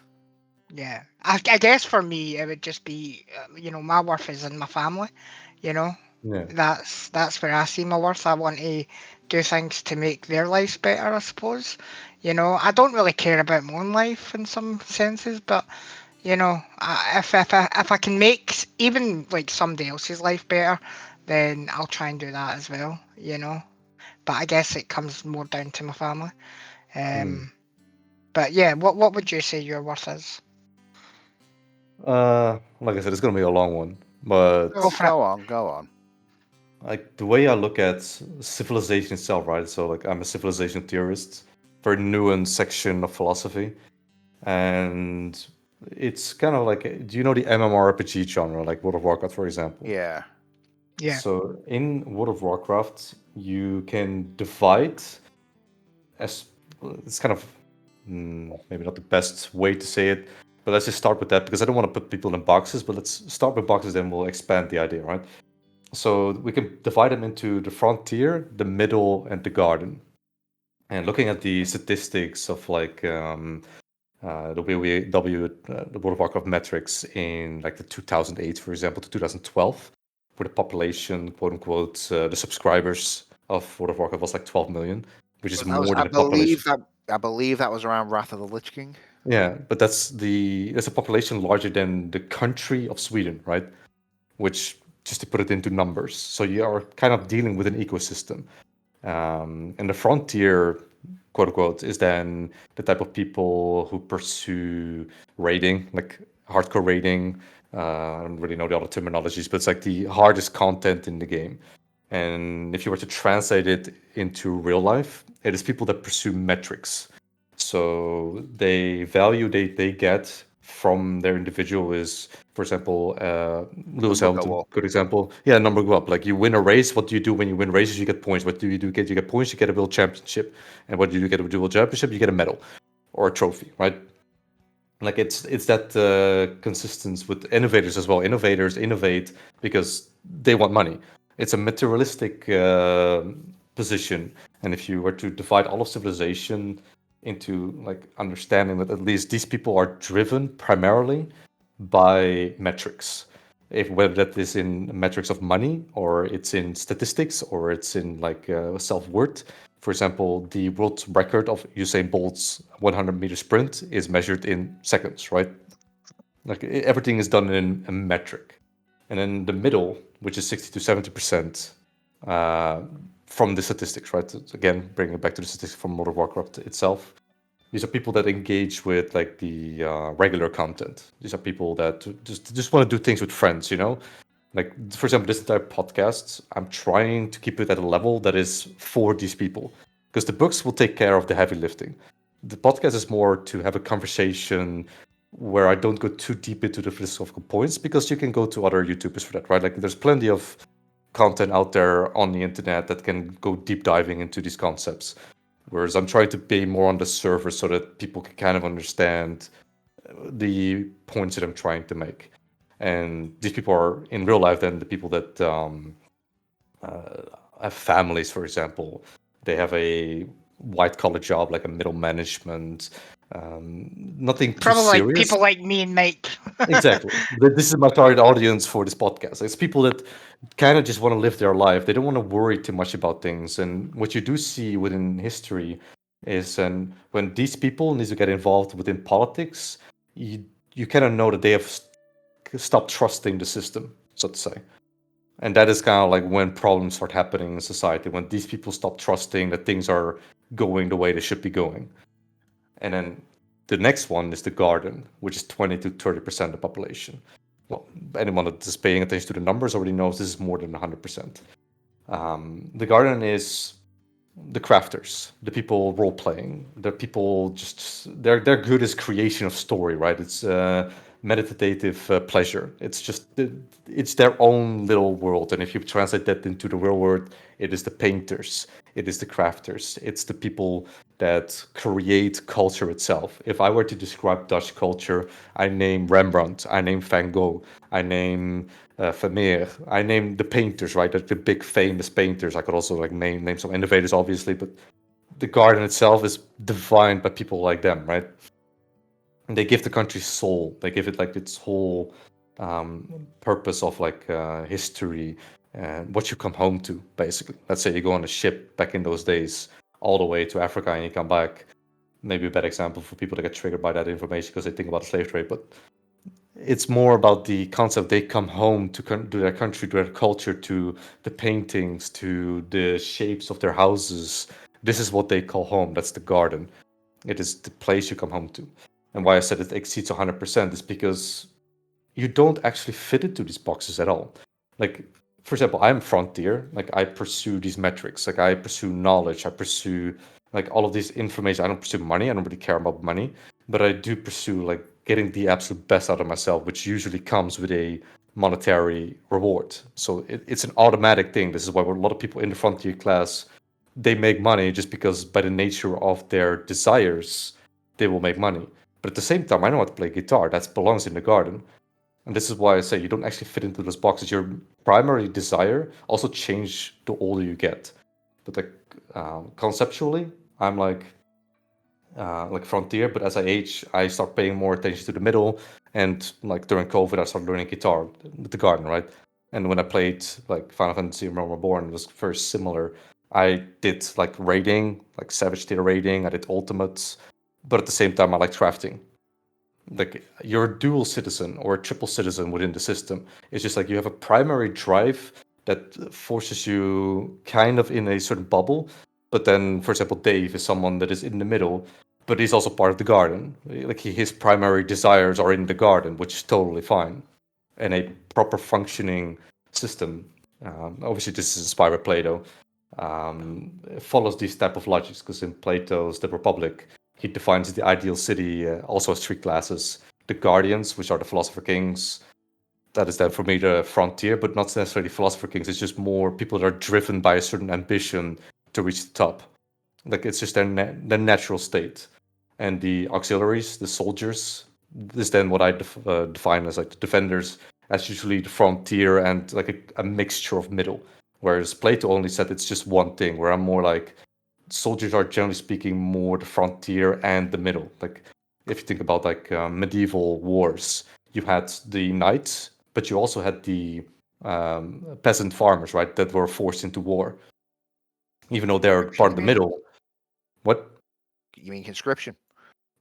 Yeah. I guess for me, it would just be, my worth is in my family. You know, Yeah. that's where I see my worth. I want to do things to make their lives better, I suppose. I don't really care about my own life in some senses, but if I can make even like somebody else's life better, then I'll try and do that as well. But I guess it comes more down to my family. But yeah, what would you say your worth is? Like I said, it's going to be a long one, but Go for it. Go on. like the way I look at civilization itself, right? So like I'm a civilization theorist, very nuanced section of philosophy, and it's kind of like, do you know the MMORPG genre, like World of Warcraft, for example? Yeah. Yeah. So in World of Warcraft, you can divide as it's kind of maybe not the best way to say it, but let's just start with that because I don't want to put people in boxes. But let's start with boxes, then we'll expand the idea, right? So we can divide them into the frontier, the middle, and the garden. And looking at the statistics of like the WW, the World of Warcraft metrics in like the 2008, for example, to 2012, where the population, quote unquote, the subscribers of World of Warcraft was like 12 million, which is more than the population. I believe that was around Wrath of the Lich King. Yeah, but that's a population larger than the country of Sweden, right? Which, just to put it into numbers, so you are kind of dealing with an ecosystem. And the frontier, quote unquote, is then the type of people who pursue raiding, like hardcore raiding. I don't really know the other terminologies, but it's like the hardest content in the game. And if you were to translate it into real life, it is people that pursue metrics. So they value they get from their individual is, for example, Lewis Number go Hamilton, up. good example. Yeah, number go up. Like you win a race, what do you do when you win races? You get points. What do? You get points, you get a world championship. And what do you get with the world championship? You get a medal or a trophy, right? Like it's that consistency with innovators as well. Innovators innovate because they want money. It's a materialistic position. And if you were to divide all of civilization into like understanding that at least these people are driven primarily by metrics, if whether that is in metrics of money or it's in statistics or it's in like self-worth. For example, the world record of Usain Bolt's 100-meter sprint is measured in seconds, right? Like everything is done in a metric. And then the middle, which is 60 to 70% from the statistics, right? Again, bringing it back to the statistics from World of Warcraft itself. These are people that engage with like the regular content. These are people that just want to do things with friends, Like, for example, this entire podcast, I'm trying to keep it at a level that is for these people. Because the books will take care of the heavy lifting. The podcast is more to have a conversation where I don't go too deep into the philosophical points, because you can go to other YouTubers for that, right? Like, there's plenty of content out there on the internet that can go deep diving into these concepts. Whereas I'm trying to be more on the surface so that people can kind of understand the points that I'm trying to make. And these people are in real life then the people that have families, for example. They have a white collar job, like a middle management, nothing too Probably like serious. people like me and Mike. Exactly. This is my target audience for this podcast. It's people that kind of just want to live their life. They don't want to worry too much about things. And what you do see within history is, and when these people need to get involved within politics, you kind of know that they have stopped trusting the system, so to say. And that is kind of like when problems start happening in society, when these people stop trusting that things are going the way they should be going. And then the next one is the garden, which is 20 to 30% of the population. Well, anyone that is paying attention to the numbers already knows this is more than 100%. The garden is the crafters, the people role playing, the people they're good as creation of story, right? It's meditative pleasure. It's just it's their own little world. And if you translate that into the real world, it is the painters, it is the crafters, it's the people that create culture itself. If I were to describe Dutch culture, I name Rembrandt, I name Van Gogh, I name Vermeer, I name the painters, right? Like the big famous painters. I could also like name some innovators, obviously, but the garden itself is defined by people like them, right? And they give the country soul. They give it like its whole purpose of like history and what you come home to, basically. Let's say you go on a ship back in those days, all the way to Africa, and you come back. Maybe a bad example for people that get triggered by that information because they think about the slave trade, but it's more about the concept they come home to their country, to their culture, to the paintings, to the shapes of their houses. This is what they call home. That's the garden. It is the place you come home to. And why I said it exceeds 100% is because you don't actually fit into these boxes at all. Like, for example, I'm frontier. Like, I pursue these metrics. Like, I pursue knowledge. I pursue like all of this information. I don't pursue money. I don't really care about money, but I do pursue like getting the absolute best out of myself, which usually comes with a monetary reward. So it's an automatic thing. This is why a lot of people in the frontier class, they make money just because by the nature of their desires, they will make money. But at the same time, I know how to play guitar. That belongs in the garden. And this is why I say you don't actually fit into those boxes. Your primary desire also change the older you get. But like conceptually, I'm like frontier. But as I age, I start paying more attention to the middle. And like during COVID, I started learning guitar with the garden, right? And when I played like Final Fantasy Realm Reborn, it was very similar. I did like raiding, like Savage tier raiding. I did ultimates, but at the same time, I like crafting. Like you're a dual citizen or a triple citizen within the system. It's just like you have a primary drive that forces you kind of in a certain bubble. But then, for example, Dave is someone that is in the middle, but he's also part of the garden. Like his primary desires are in the garden, which is totally fine. And a proper functioning system. Obviously, this is inspired by Plato. Follows these type of logics because in Plato's The Republic, he defines the ideal city also as three classes: the guardians, which are the philosopher kings. That is then for me the frontier, but not necessarily philosopher kings. It's just more people that are driven by a certain ambition to reach the top. Like it's just their natural state. And the auxiliaries, the soldiers, is then what I define as like the defenders, as usually the frontier and like a mixture of middle. Whereas Plato only said it's just one thing, where I'm more like soldiers are generally speaking more the frontier and the middle. Like if you think about like medieval wars, you had the knights, but you also had the peasant farmers, right, that were forced into war, even though they're part of the middle. What? You mean conscription?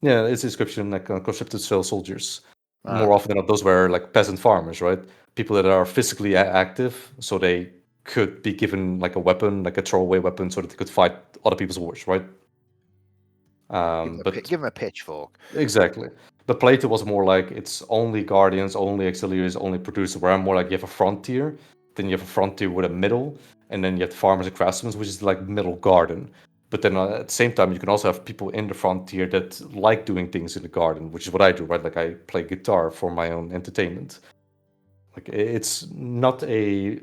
Yeah, it's description like conscripted soldiers. More often than not, those were like peasant farmers, right? People that are physically active, so they could be given like a weapon, like a throwaway weapon, so that they could fight other people's wars, right? But give them a pitchfork. exactly. But Plato was more like it's only guardians, only auxiliaries, only producers. Where I'm more like you have a frontier, then you have a frontier with a middle, and then you have farmers and craftsmen, which is like middle garden. But then at the same time, you can also have people in the frontier that like doing things in the garden, which is what I do, right? Like I play guitar for my own entertainment. Like it's not a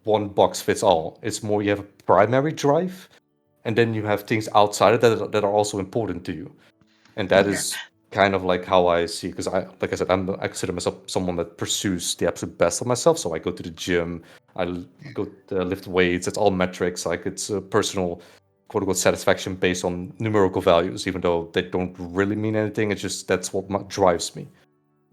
one box fits all. It's more you have a primary drive, and then you have things outside of that are also important to you, and that is kind of like how I see. Because like I said, I consider myself someone that pursues the absolute best of myself. So I go to the gym, I go to lift weights. It's all metrics. Like it's a personal quote unquote satisfaction based on numerical values, even though they don't really mean anything. It's just that's what drives me.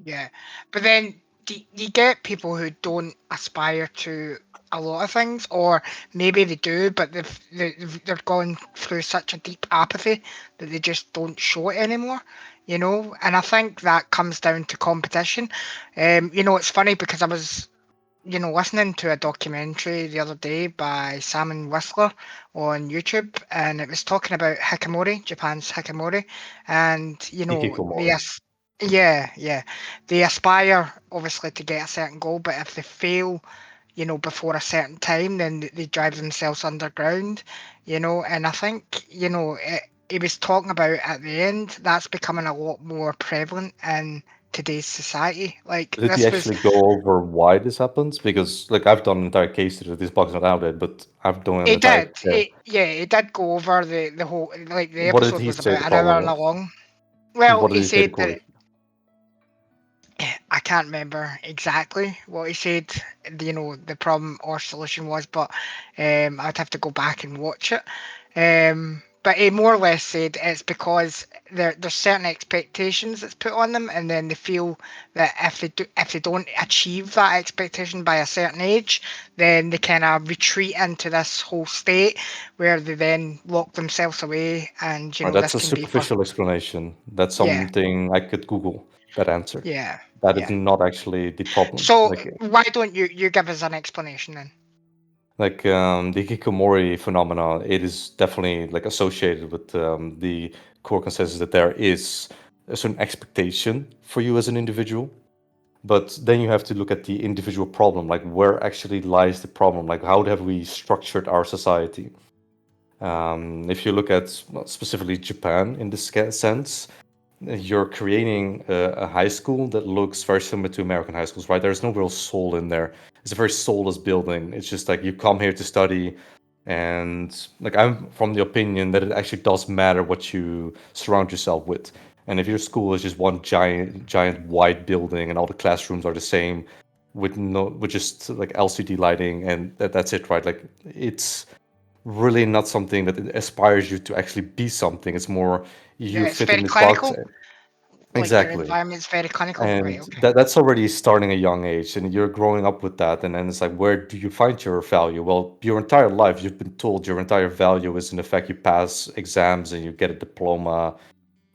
Yeah, but then you get people who don't aspire to a lot of things, or maybe they do, but they're going through such a deep apathy that they just don't show it anymore. And I think that comes down to competition. It's funny because I was listening to a documentary the other day by Salmon Whistler on YouTube, and it was talking about hikikomori, Japan's hikikomori, and Hikikomori. yeah, they aspire obviously to get a certain goal, but if they fail, before a certain time, then they drive themselves underground, and I think he was talking about at the end that's becoming a lot more prevalent in today's society. Like Did he this was actually go over why this happens? Because like I've done an entire case study. This bug's not out yet, but I've done an it entire. did. It did go over the whole, like the What did episode he was say the about an hour problem and a was? long. Well, What did he he say the said core that issue? I can't remember exactly what he said, the problem or solution was, but I'd have to go back and watch it. But he more or less said it's because there's certain expectations that's put on them, and then they feel that if they don't achieve that expectation by a certain age, then they kind of retreat into this whole state where they then lock themselves away, and Right, this that's a can be for superficial explanation. That's yeah, something I could Google that answer. yeah, That is yeah. not actually the problem. So why don't you give us an explanation then? The hikikomori phenomena, it is definitely like associated with the core consensus that there is a certain expectation for you as an individual. But then you have to look at the individual problem, like where actually lies the problem, like how have we structured our society. If you look at specifically Japan in this sense, you're creating a high school that looks very similar to American high schools, right? There's no real soul in there. It's a very soulless building. It's just like you come here to study, and like I'm from the opinion that it actually does matter what you surround yourself with. And if your school is just one giant white building and all the classrooms are the same, with just like LCD lighting and that's it, right? Like it's really not something that aspires you to actually be something. It's more Yeah, you it's fit in very this box. clinical. Like your Exactly. environment's very clinical, right? And Okay. that's already starting a young age, and you're growing up with that. And then it's like, where do you find your value? Well, your entire life, you've been told your entire value is in the fact you pass exams and you get a diploma.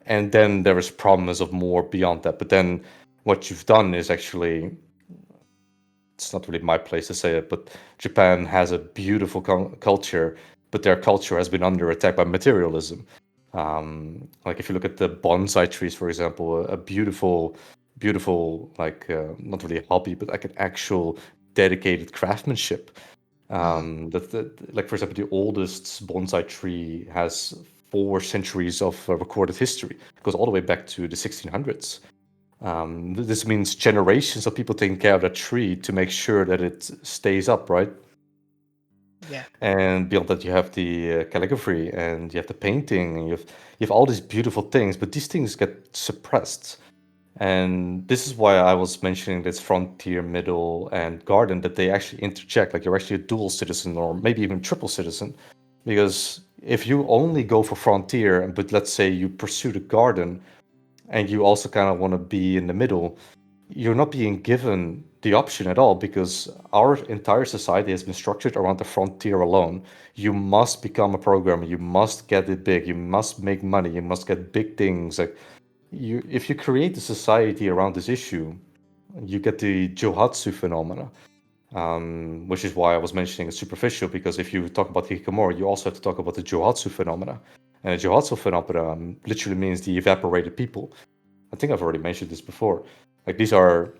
And then there is promise of more beyond that. But then what you've done is actually, it's not really my place to say it, but Japan has a beautiful culture, but their culture has been under attack by materialism. Like if you look at the bonsai trees, for example, a beautiful, beautiful, like not really a hobby, but like an actual dedicated craftsmanship. Like for example, the oldest bonsai tree has 4 centuries of recorded history. It goes all the way back to the 1600s. This means generations of people taking care of that tree to make sure that it stays up, right? Yeah. And beyond that, you have the calligraphy and you have the painting, and you have all these beautiful things, but these things get suppressed. And this is why I was mentioning this frontier, middle, and garden, that they actually interject. Like you're actually a dual citizen or maybe even triple citizen. Because if you only go for frontier, but let's say you pursue the garden and you also kind of want to be in the middle, you're not being given the option at all because our entire society has been structured around the frontier alone. You must become a programmer, you must get it big, you must make money, you must get big things. Like if you create a society around this issue, you get the Johatsu phenomena, which is why I was mentioning it's superficial, because if you talk about hikikomori, you also have to talk about the Johatsu phenomena. And the Johatsu phenomena literally means the evaporated people. I think I've already mentioned this before. Like these are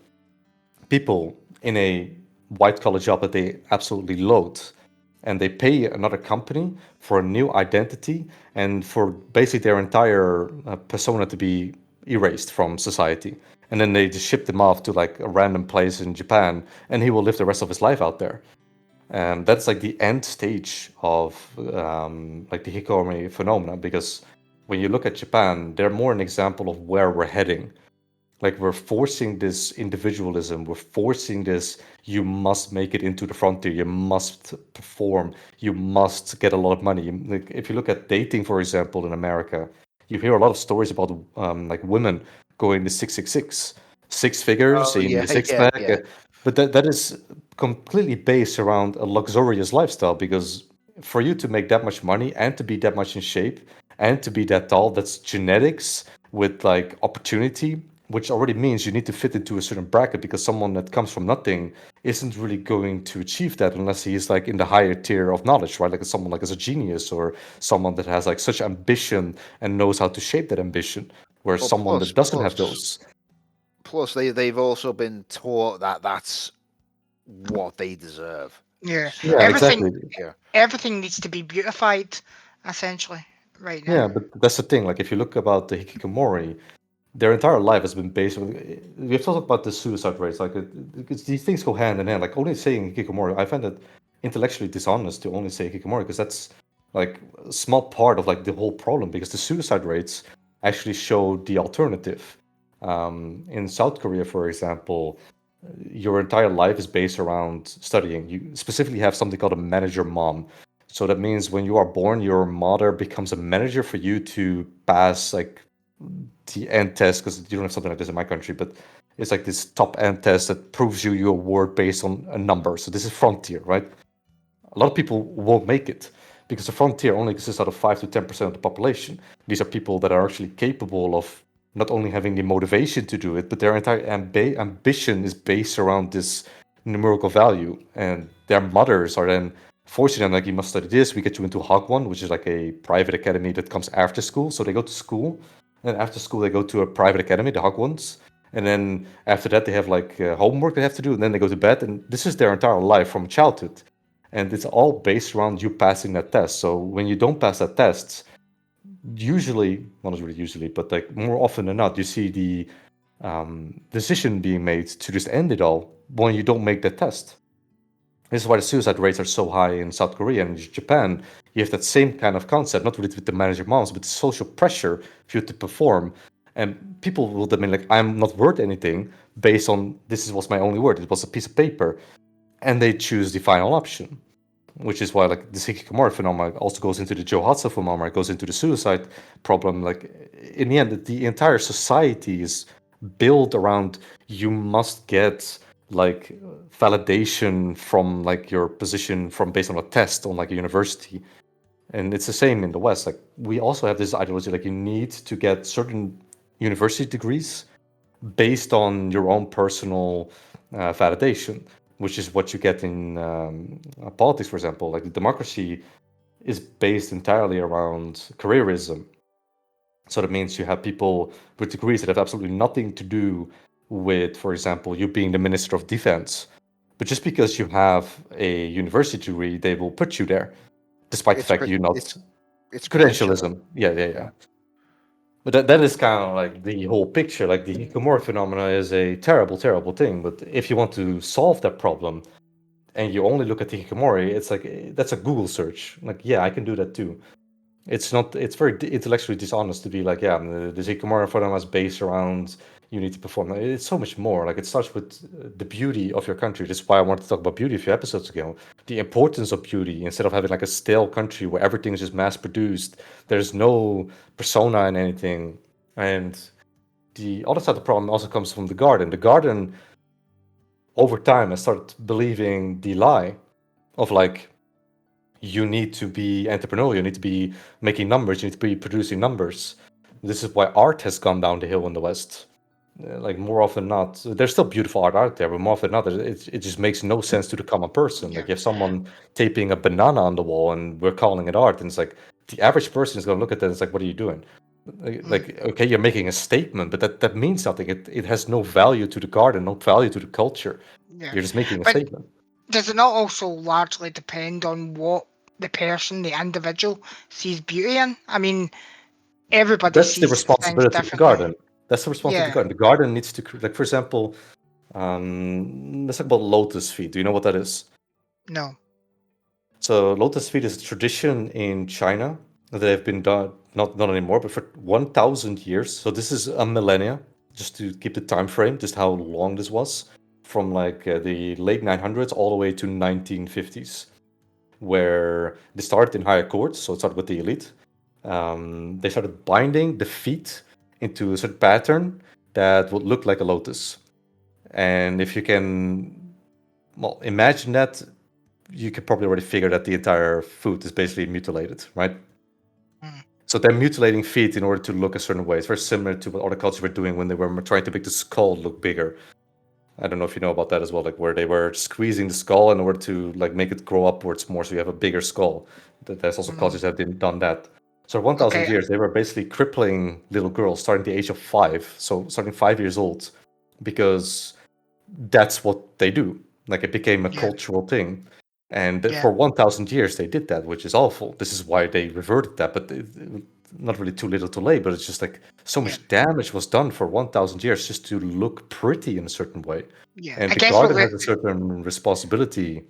people in a white collar job that they absolutely loathe, and they pay another company for a new identity and for basically their entire persona to be erased from society. And then they just ship them off to like a random place in Japan, and he will live the rest of his life out there. And that's like the end stage of like the hikikomori phenomena, because when you look at Japan, they're more an example of where we're heading. Like we're forcing this individualism, we're forcing this, you must make it into the frontier, you must perform, you must get a lot of money. Like if you look at dating, for example, in America, you hear a lot of stories about like women going to 666, six figures Oh in yeah, the six yeah, pack. yeah. But that is completely based around a luxurious lifestyle, because for you to make that much money and to be that much in shape and to be that tall, that's genetics with like opportunity, which already means you need to fit into a certain bracket, because someone that comes from nothing isn't really going to achieve that unless he is like in the higher tier of knowledge, right? Like someone like as a genius or someone that has like such ambition and knows how to shape that ambition, where Well, someone that doesn't have those. plus they've also been taught that that's what they deserve. Yeah. So Yeah, exactly. Everything needs to be beautified, essentially, right now. Yeah, but that's the thing. Like if you look about the hikikomori, their entire life has been based on. We've talked about the suicide rates. Like these things go hand in hand. Like only saying hikikomori, I find it intellectually dishonest to only say hikikomori because that's like a small part of like the whole problem. Because the suicide rates actually show the alternative. In South Korea, for example, your entire life is based around studying. You specifically have something called a manager mom. So that means when you are born, your mother becomes a manager for you to pass like the end test, because you don't have something like this in my country, but it's like this top end test that proves you your worth based on a number. So this is frontier, right? A lot of people won't make it because the frontier only consists out of 5 to 10% of the population. These are people that are actually capable of not only having the motivation to do it, but their entire ambition is based around this numerical value. And their mothers are then forcing them, like, you must study this. We get you into Hagwon, which is like a private academy that comes after school. So they go to school, and after school, they go to a private academy, the Hagwons. And then after that, they have like homework they have to do, and then they go to bed. And this is their entire life from childhood. And it's all based around you passing that test. So when you don't pass that test, usually, well, not really usually, but like more often than not, you see the decision being made to just end it all when you don't make that test. This is why the suicide rates are so high in South Korea and Japan. You have that same kind of concept, not really with the manager moms, but the social pressure for you to perform. And people will then be like, I'm not worth anything based on this was my only word. It was a piece of paper. And they choose the final option, which is why like the hikikomori phenomenon also goes into the Johatsu phenomenon. It goes into the suicide problem. Like in the end, the entire society is built around you must get like validation from like your position from based on a test on like a university. And it's the same in the West. Like we also have this ideology like you need to get certain university degrees based on your own personal validation, which is what you get in politics, for example. Like democracy is based entirely around careerism. So that means you have people with degrees that have absolutely nothing to do with, for example, you being the Minister of Defense. But just because you have a university degree, they will put you there, despite the fact you're not. It's credentialism. Yeah. But that is kind of like the whole picture. Like the hikikomori phenomena is a terrible, terrible thing. But if you want to solve that problem, and you only look at the hikikomori, it's like that's a Google search. Like, yeah, I can do that too. It's not. It's very intellectually dishonest to be like, yeah, the hikikomori phenomena is based around you need to perform. It's so much more. Like it starts with the beauty of your country. That's why I wanted to talk about beauty a few episodes ago. The importance of beauty instead of having like a stale country where everything is just mass produced. There's no persona in anything. And the other side of the problem also comes from the garden. The garden, over time, I started believing the lie of like, you need to be entrepreneurial, you need to be making numbers, you need to be producing numbers. This is why art has gone down the hill in the West. Like more often not, there's still beautiful art out there, but more often not, it just makes no sense to the common person. Like you have someone taping a banana on the wall and we're calling it art, and it's like the average person is going to look at that and it's like, what are you doing? Like okay, you're making a statement, but that means nothing. It has no value to the garden, no value to the culture. Yeah. You're just making a But statement. does it not also largely depend on what the person, the individual, sees beauty in? I mean, everybody That's the sees things responsibility of the differently. garden. That's the responsibility of Yeah. the garden. The garden needs to, like, for example, let's talk about lotus feet. Do you know what that is? No. So lotus feet is a tradition in China that have been done, not anymore, but for 1,000 years. So this is a millennia, just to keep the time frame, just how long this was, from like the late 900s all the way to 1950s, where they started in higher courts. So it started with the elite. They started binding the feet into a certain pattern that would look like a lotus. And if you can, well, imagine that, you can probably already figure that the entire foot is basically mutilated, right? Mm. So they're mutilating feet in order to look a certain way. It's very similar to what other cultures were doing when they were trying to make the skull look bigger. I don't know if you know about that as well, like where they were squeezing the skull in order to like make it grow upwards more, so you have a bigger skull. There's also cultures that have done that. So 1,000 Okay. years, they were basically crippling little girls starting the age of 5, so starting 5 years old, because that's what they do. Like it became a Yeah. cultural thing. And Yeah. for 1,000 years, they did that, which is awful. This is why they reverted that. But not really too little too late, but it's just like so much damage was done for 1,000 years just to look pretty in a certain way. Yeah, And I the guess what garden has a certain responsibility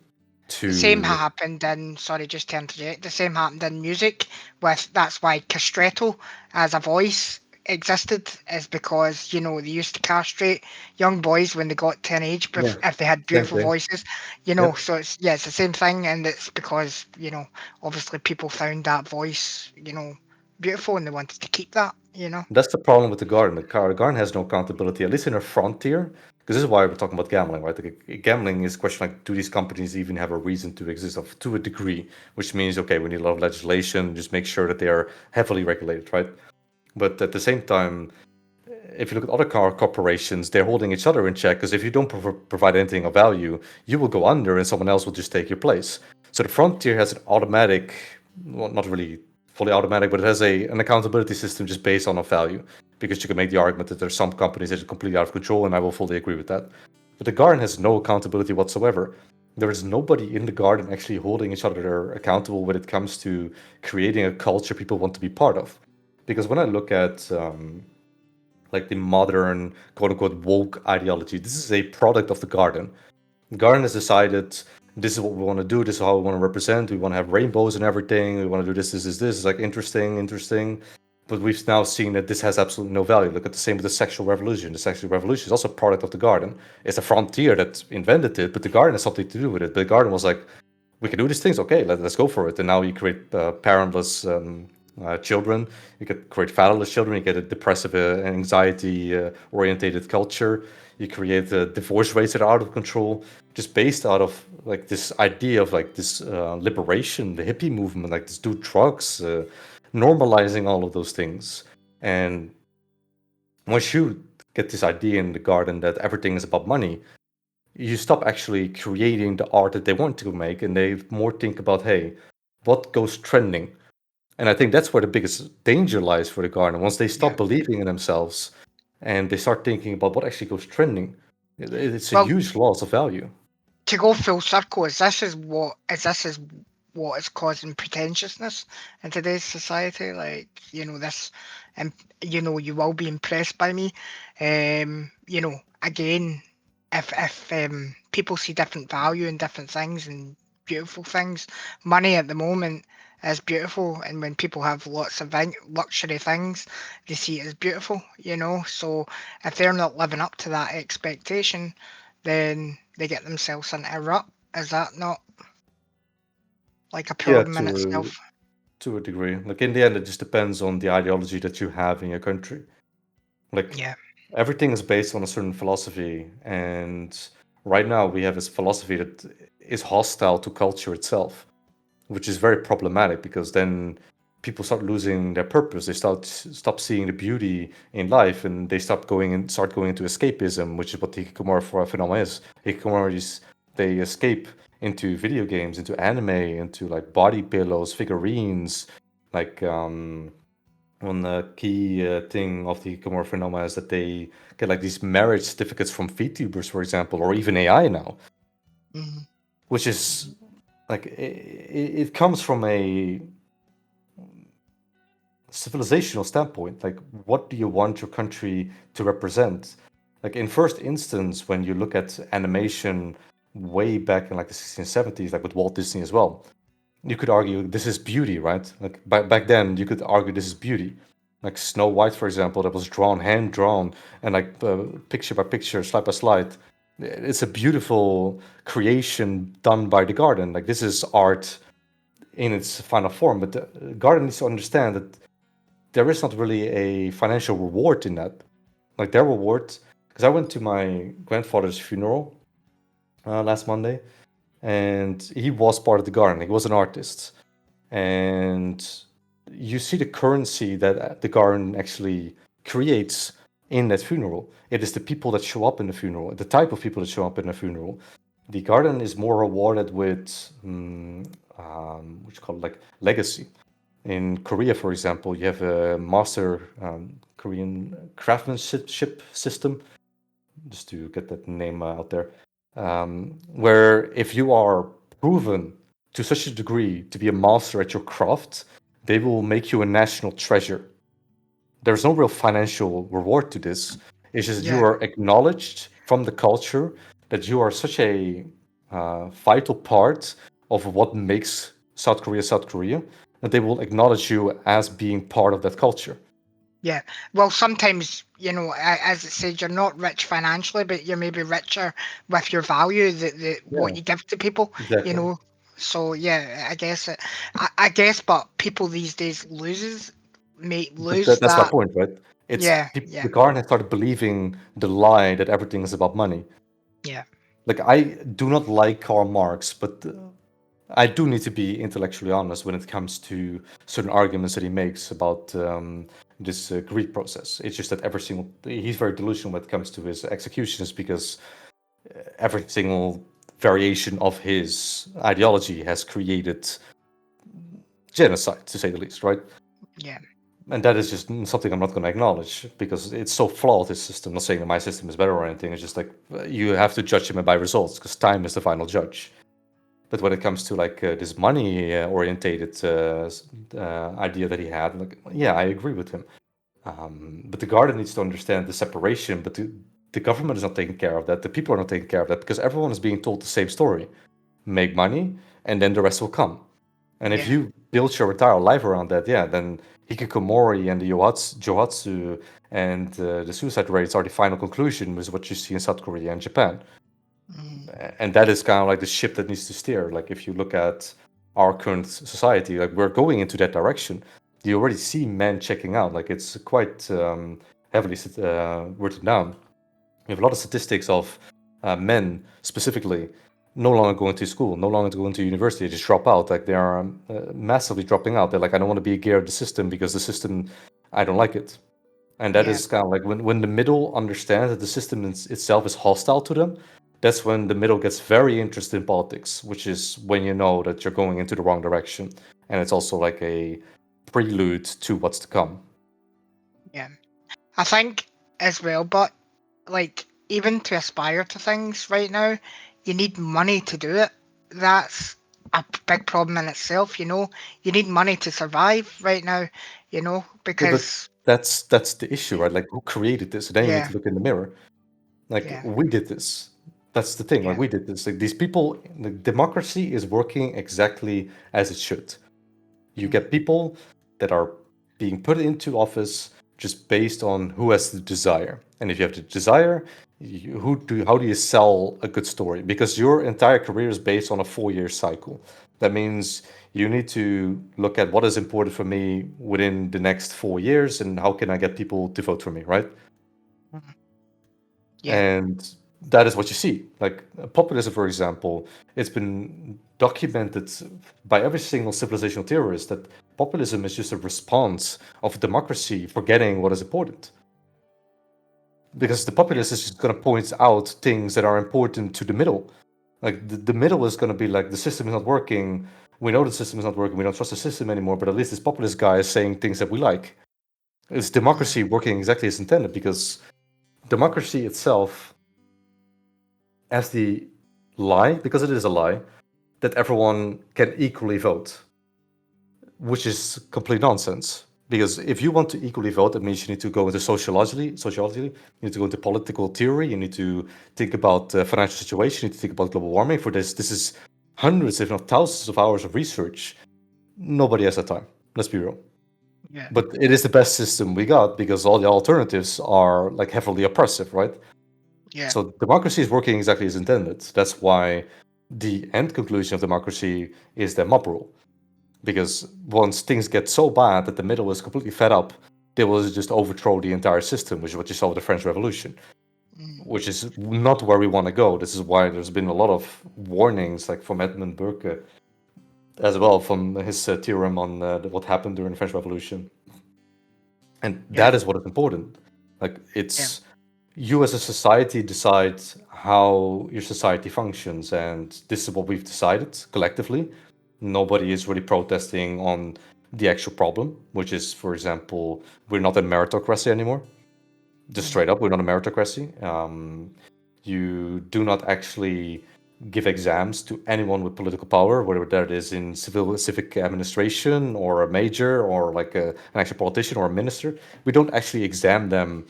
the same to. happened in, sorry, just to interject, the same happened in music with, that's why castrato as a voice existed, is because, you know, they used to castrate young boys when they got to an age Yeah, if they had same beautiful thing. voices, you know. Yep. So it's, yeah, it's the same thing, and it's because, you know, obviously people found that voice, you know, beautiful, and they wanted to keep that, you know. That's the problem with the garden. The garden has no accountability, at least in a frontier. Because this is why we're talking about gambling, right? Like, gambling is a question like, do these companies even have a reason to exist of to a degree? Which means, okay, we need a lot of legislation, just make sure that they are heavily regulated, right? But at the same time, if you look at other car corporations, they're holding each other in check because if you don't provide anything of value, you will go under and someone else will just take your place. So the frontier has an automatic, well, not really fully automatic, but it has an accountability system just based on a value. Because you can make the argument that there's some companies that are completely out of control, and I will fully agree with that. But the garden has no accountability whatsoever. There is nobody in the garden actually holding each other accountable when it comes to creating a culture people want to be part of. Because when I look at like the modern quote unquote woke ideology. This is a product of the garden. The garden has decided this is what we want to do, this is how we want to represent, we want to have rainbows and everything, we want to do this. It's like interesting. But we've now seen that this has absolutely no value. Look at the same with the sexual revolution. The sexual revolution is also a product of the garden. It's a frontier that invented it, but the garden has something to do with it. But the garden was like, we can do these things, okay, let's go for it. And now you create parentless children, you get create fatherless children, you get a depressive anxiety orientated culture, you create divorce rates that are out of control, just based out of like this idea of like this liberation, the hippie movement, like this do drugs, normalizing all of those things. And once you get this idea in the garden that everything is about money, you stop actually creating the art that they want to make, and they more think about, hey, what goes trending? And I think that's where the biggest danger lies for the garden. Once they stop believing in themselves and they start thinking about what actually goes trending, it's a Well, huge loss of value. to go full circle, this is what is causing pretentiousness in today's society. Like, you know, this, and you know, you will be impressed by me. You know, again, if people see different value in different things and beautiful things, money at the moment is beautiful, and when people have lots of luxury things, they see it as beautiful. You know, so if they're not living up to that expectation, then they get themselves into a rut. Is that not like a Yeah, problem in itself? to a degree. Like in the end, it just depends on the ideology that you have in your country. Like Yeah. everything is based on a certain philosophy, and right now we have this philosophy that is hostile to culture itself, which is very problematic because then people start losing their purpose. They stop seeing the beauty in life, and they start going into escapism, which is what the hikikomori phenomenon is. Hikikomoris, they escape into video games, into anime, into like body pillows, figurines. Like one key thing of the hikikomori phenomenon is that they get like these marriage certificates from VTubers, for example, or even AI now, Mhm. which is like it comes from a civilizational standpoint. Like, what do you want your country to represent? Like in first instance, when you look at animation way back in like the 1670s, like with Walt Disney as well, you could argue this is beauty, right? Like back then, you could argue this is beauty. Like Snow White, for example, that was drawn, hand drawn, and like picture by picture, slide by slide. It's a beautiful creation done by the garden. Like this is art in its final form. But the garden needs to understand that there is not really a financial reward in that. Like their reward, because I went to my grandfather's funeral last Monday, and he was part of the garden. He was an artist, and you see the currency that the garden actually creates in that funeral. It is the people that show up in the funeral, the type of people that show up in the funeral. The garden is more rewarded with, what you call it, like legacy. In Korea, for example, you have a master Korean craftsmanship system, just to get that name out there, where if you are proven to such a degree to be a master at your craft, they will make you a national treasure. There's no real financial reward to this. It's just you Yeah. are acknowledged from the culture that you are such a vital part of what makes South Korea, that they will acknowledge you as being part of that culture. Yeah. Well, sometimes, as it said, you're not rich financially, but you're maybe richer with your value, what Yeah, you give to people, you exactly. know. So yeah, I guess, but people these days may But lose that's my that. point, right? It's Yeah, the yeah, Garden has started believing the lie that everything is about money. yeah, Like I do not like Karl Marx, but I do need to be intellectually honest when it comes to certain arguments that he makes about this greed process. It's just that he's very delusional when it comes to his executions because every single variation of his ideology has created genocide, to say the least, right? yeah, And that is just something I'm not going to acknowledge because it's so flawed, his system. I'm not saying that my system is better or anything. It's just like you have to judge him by results because time is the final judge. But when it comes to like this money orientated idea that he had, like, yeah, I agree with him. But the garden needs to understand the separation, but the government is not taking care of that. The people are not taking care of that because everyone is being told the same story: make money, and then the rest will come. And if yeah, you build your entire life around that, yeah, then hikikomori and the johatsu and the suicide rates are the final conclusion, with what you see in South Korea and Japan. And that is kind of like the ship that needs to steer. Like if you look at our current society, like we're going into that direction. You already see men checking out. Like it's quite heavily written down. We have a lot of statistics of men specifically no longer going to school, no longer going to university, they just drop out. Like they are massively dropping out. They're like, I don't want to be a gear of the system because the system, I don't like it. And that yeah, is kind of like when the middle understands that the system itself is hostile to them, that's when the middle gets very interested in politics, which is when you know that you're going into the wrong direction. And it's also like a prelude to what's to come. yeah. I think as well, but like even to aspire to things right now, you need money to do it. That's a big problem in itself, You need money to survive right now, Yeah, but because that's the issue, right? Like who created this? And then you need yeah, to look in the mirror. Like yeah, we did this. That's the thing. Like yeah, we did this. Like these people, the democracy is working exactly as it should. You mm, get people that are being put into office just based on who has the desire. And if you have the desire, how do you sell a good story? Because your entire career is based on a 4-year cycle. That means you need to look at what is important for me within the next 4 years and how can I get people to vote for me, right? mm, yeah, And that is what you see. Like populism, for example, it's been documented by every single civilizational theorist that populism is just a response of democracy forgetting what is important. Because the yeah, populace is just going to point out things that are important to the middle. Like the middle is going to be like the system is not working. We know the system is not working. We don't trust the system anymore. But at least this populist guy is saying things that we like. It's democracy working exactly as intended because democracy itself as the lie, because it is a lie, that everyone can equally vote, which is complete nonsense. Because if you want to equally vote, that means you need to go into sociology, you need to go into political theory, you need to think about financial situation, you need to think about global warming. For this is hundreds, if not thousands, of hours of research. Nobody has that time. Let's be real. yeah, But it is the best system we got because all the alternatives are like heavily oppressive, right? yeah, So democracy is working exactly as intended. That's why the end conclusion of democracy is the mob rule. Because once things get so bad that the middle is completely fed up, they will just overthrow the entire system, which is what you saw with the French Revolution, mm, which is not where we want to go. This is why there's been a lot of warnings, like from Edmund Burke as well, from his theorem on what happened during the French Revolution. And yeah, that is what is important. Like yeah, it's you as a society decide how your society functions, and this is what we've decided collectively. Nobody is really protesting on the actual problem, which is, for example, we're not a meritocracy anymore. Just mm, straight up, we're not a meritocracy. You do not actually give exams to anyone with political power, whether that is in civic administration or a major or like an actual politician or a minister. We don't actually exam them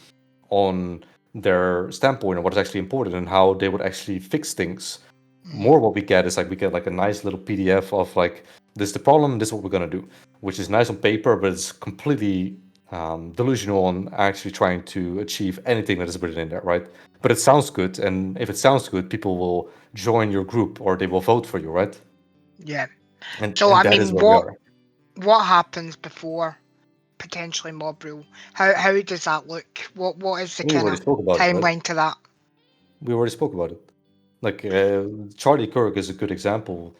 on their standpoint and what is actually important and how they would actually fix things. More what we get is like we get like a nice little PDF of like, this is the problem, this is what we're gonna do, which is nice on paper, but it's completely delusional on actually trying to achieve anything that is written in there, right? But it sounds good, and if it sounds good, people will join your group or they will vote for you, right? Yeah. And So I that is mean, where we are. what happens before potentially mob rule? How does that look? What is the We kind already of spoke about it, right? timeline to that? We already spoke about it. Like Charlie Kirk is a good example,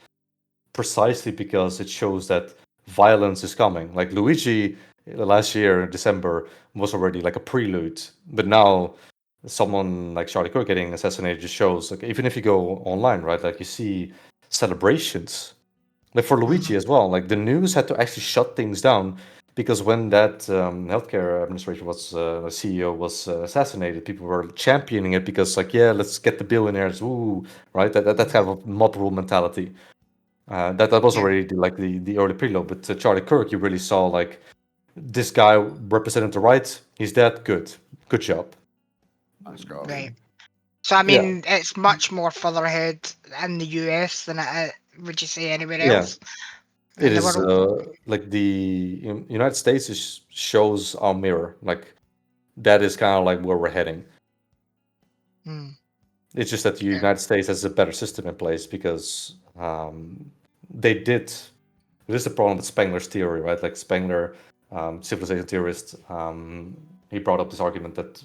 precisely because it shows that violence is coming. Like Luigi last year in December was already like a prelude, but now someone like Charlie Kirk getting assassinated just shows, like, even if you go online, right, like you see celebrations. Like for Luigi as well, like the news had to actually shut things down because when that healthcare administration was CEO was assassinated, people were championing it because, like, yeah, let's get the billionaires, ooh, right? That kind of mob rule mentality. That was Yeah. already the early preload, but Charlie Kirk, you really saw like this guy represented the right. He's dead. Good job. Let's go. Right. So I Yeah, mean, it's much more further ahead in the US than would you say anywhere yeah. else It in the is world? like the United States shows our mirror. Like that is kind of like where we're heading. Hmm. It's just that the Yeah. United States has a better system in place because they did. This is the problem with Spengler's theory, right? Like Spengler, civilization theorist, he brought up this argument that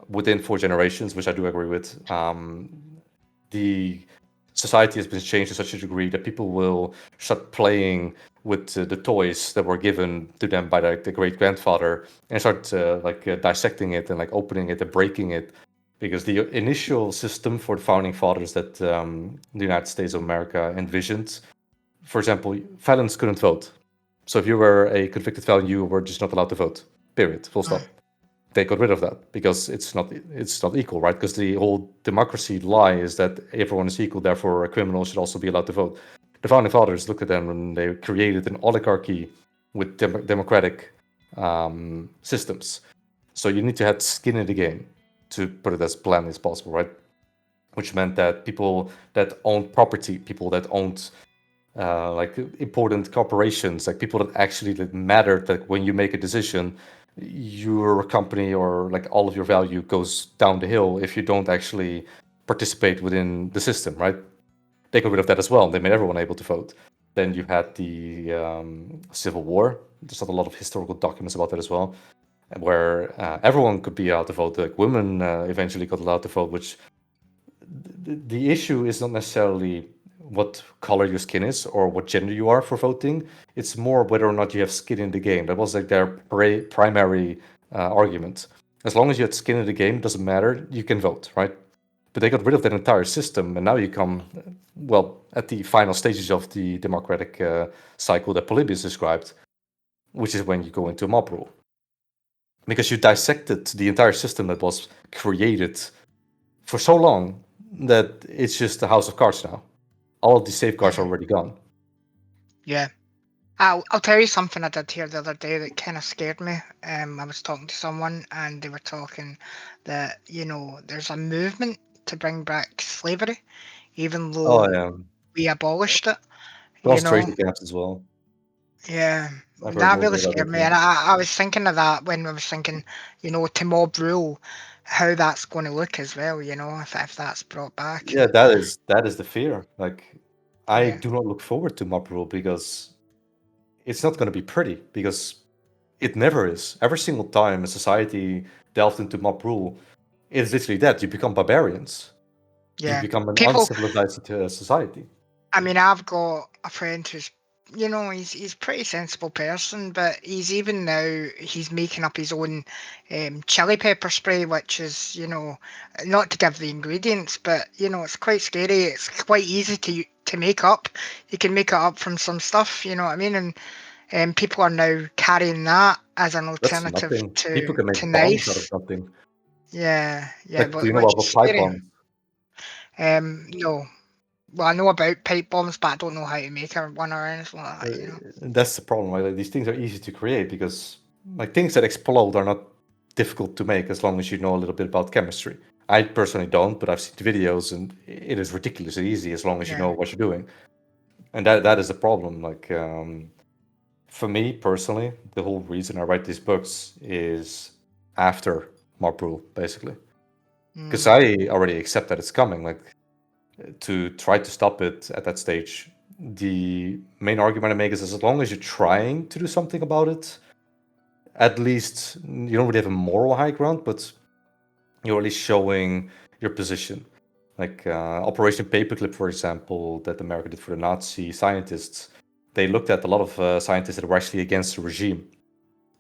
within 4 generations, which I do agree with, the society has been changed to such a degree that people will start playing with the toys that were given to them by the great grandfather and start dissecting it and like opening it and breaking it. Because the initial system for the founding fathers that the United States of America envisioned, for example, felons couldn't vote. So if you were a convicted felon, you were just not allowed to vote. Period. Full stop. They got rid of that because it's not equal, right? Because the whole democracy lie is that everyone is equal, therefore a criminal should also be allowed to vote. The founding fathers looked at them and they created an oligarchy with democratic systems. So you need to have skin in the game, to put it as bluntly as possible, right? Which meant that people that owned property, people that owned like important corporations, like people that actually mattered, that when you make a decision, your company or like all of your value goes down the hill if you don't actually participate within the system, right? They got rid of that as well. They made everyone able to vote. Then you had the Civil War. There's not a lot of historical documents about that as well, where everyone could be allowed to vote. Like women eventually got allowed to vote, which the issue is not necessarily what color your skin is or what gender you are for voting. It's more whether or not you have skin in the game. That was like their primary argument. As long as you had skin in the game, it doesn't matter. You can vote, right? But they got rid of that entire system, and now you come, well, at the final stages of the democratic cycle that Polybius described, which is when you go into a mob rule. Because you dissected the entire system that was created for so long that it's just a house of cards now. All of these safeguards are already gone. Yeah. I'll tell you something I did hear the other day that kind of scared me. I was talking to someone and they were talking that, there's a movement to bring back slavery, even Oh though yeah, we abolished it, you know. concentration camps as well. Yeah, I've heard a that little really bit about scared that me. And too. I was thinking of that when I was thinking, to mob rule, how that's going to look as well, if that's brought back. Yeah, And that is the fear. Like, I yeah, do not look forward to mob rule because it's not going to be pretty. Because it never is. Every single time a society delved into mob rule, it's literally that you become barbarians. You yeah. become an People, uncivilized society. I mean, I've got a friend who's, he's a pretty sensible person, but he's even now he's making up his own chili pepper spray, which is, not to give the ingredients, but it's quite scary. It's quite easy to make up. You can make it up from some stuff, you know what I mean? And people are now carrying that as an That's alternative nothing. to People can make bombs out of knives. nothing. Yeah, yeah, Like, do but you know which about is pipe scary. bombs? No, Well, I know about pipe bombs, but I don't know how to make one or anything like that. That's the problem, right? Like, these things are easy to create because like things that explode are not difficult to make as long as you know a little bit about chemistry. I personally don't, but I've seen the videos and it is ridiculously easy as long as you Yeah. know what you're doing. And that is the problem. Like for me personally, the whole reason I write these books is after mob rule, basically. Because I already accept that it's coming. Like to try to stop it at that stage, the main argument I make is as long as you're trying to do something about it, at least you don't really have a moral high ground, but you're at least showing your position. Like Operation Paperclip, for example, that America did for the Nazi scientists. They looked at a lot of scientists that were actually against the regime,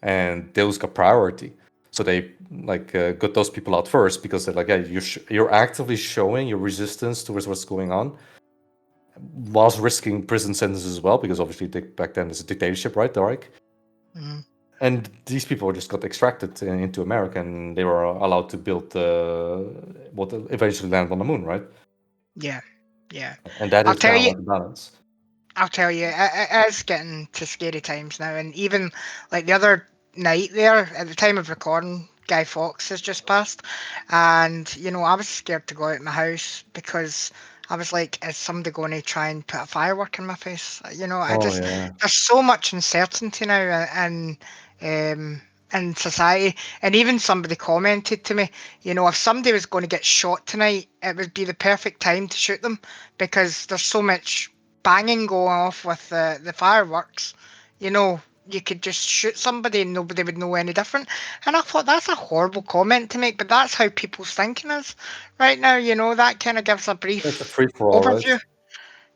and those got priority. So they got those people out first because they're like, yeah, you're actively showing your resistance towards what's going on, whilst risking prison sentences as well, because obviously back then it's a dictatorship, right? The Reich. And these people just got extracted into America, and they were allowed to build what eventually landed on the moon, right? Yeah, yeah. And that I'll is tell kind of you. like the balance. I'll tell you, it's getting to scary times now, and even like the other night there, at the time of recording, Guy Fawkes has just passed, and I was scared to go out of my house because I was like, is somebody going to try and put a firework in my face? Oh yeah. There's so much uncertainty now, in society, and even somebody commented to me, if somebody was going to get shot tonight, it would be the perfect time to shoot them because there's so much banging going off with the fireworks. You could just shoot somebody and nobody would know any different. And I thought that's a horrible comment to make, but that's how people's thinking is right now. That kind of gives a It's a brief free for all, right? overview.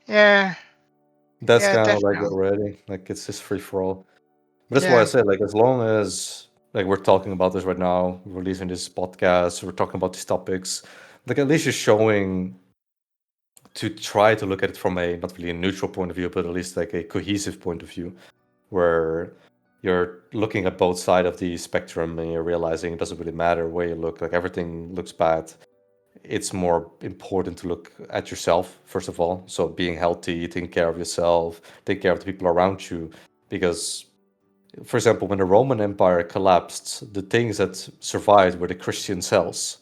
Yeah, That's yeah, kind of like definitely. already like it's just free for all. But that's why I Yeah, said, like, as long as like we're talking about this right now, we're releasing this podcast, we're talking about these topics, like at least you're showing to try to look at it from a not really a neutral point of view, but at least like a cohesive point of view, where you're looking at both sides of the spectrum and you're realizing it doesn't really matter where you look, like everything looks bad. It's more important to look at yourself, first of all. So being healthy, taking care of yourself, take care of the people around you. Because, for example, when the Roman Empire collapsed, the things that survived were the Christian cells.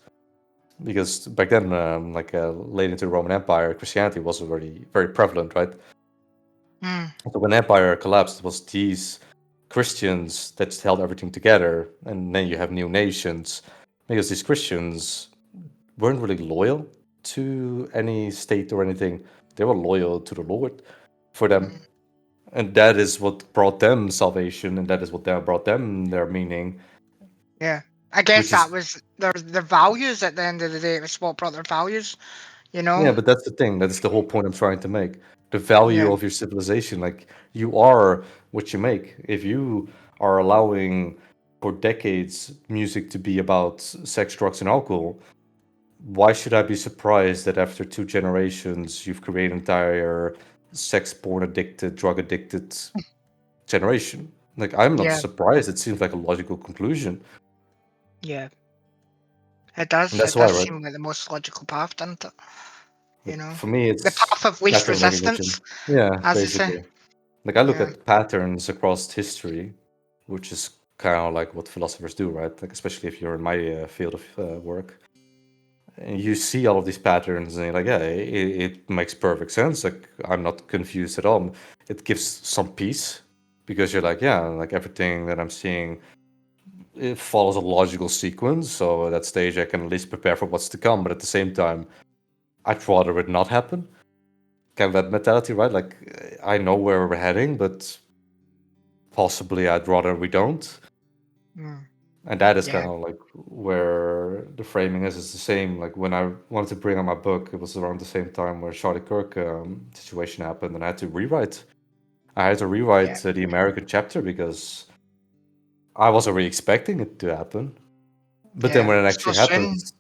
Because back then, late into the Roman Empire, Christianity was already very prevalent, right? So when the empire collapsed, it was these Christians that held everything together, and then you have new nations, because these Christians weren't really loyal to any state or anything. They were loyal to the Lord for them. And that is what brought them salvation, and that is what brought them their meaning. yeah. I guess Which is, that was their values at the end of the day. It was what brought their values. yeah, but that's the thing. That is the whole point I'm trying to make. The value Yeah, of your civilization. Like, you are what you make. If you are allowing for decades music to be about sex, drugs, and alcohol, why should I be surprised that after 2 generations you've created an entire sex porn addicted, drug addicted generation? Like, I'm not yeah, surprised. It seems like a logical conclusion. yeah. It And does. that's It why, does right? seem like the most logical path, doesn't it? For me, The it's path of least pattern recognition. resistance, Yeah, as they say. basically. Like, I look Yeah, at patterns across history, which is kind of like what philosophers do, right? Like, especially if you're in my field of work. And you see all of these patterns, and you're like, yeah, it makes perfect sense. Like, I'm not confused at all. It gives some peace because you're like, yeah, like everything that I'm seeing, it follows a logical sequence. So at that stage, I can at least prepare for what's to come. But at the same time, I'd rather it not happen. Kind of that mentality, right? Like, I know where we're heading, but possibly I'd rather we don't. And that is kind yeah, of like where the framing is the same. Like, when I wanted to bring out my book, it was around the same time where Charlie Kirk situation happened, and I had to rewrite. I had to yeah, rewrite the American chapter because I wasn't really expecting it to happen. But then yeah. when it So actually soon. happens,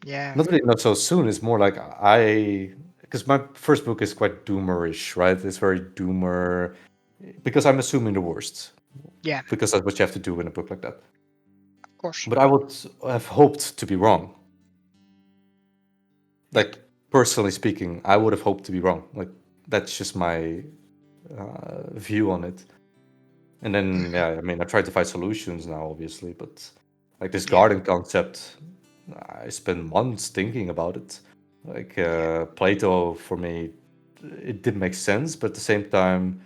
Yeah, not really not so soon. It's more like because my first book is quite doomerish, right? It's very doomer because I'm assuming the worst yeah, because that's what you have to do in a book like that. of course. But I would have hoped to be wrong. Yep. Like, personally speaking, I would have hoped to be wrong. Like that's just my view on it. And then, yeah, I mean, I tried to find solutions now, obviously, but like this Yeah. garden concept, I spent months thinking about it. Like Yeah. Plato, for me, it didn't make sense, but at the same time,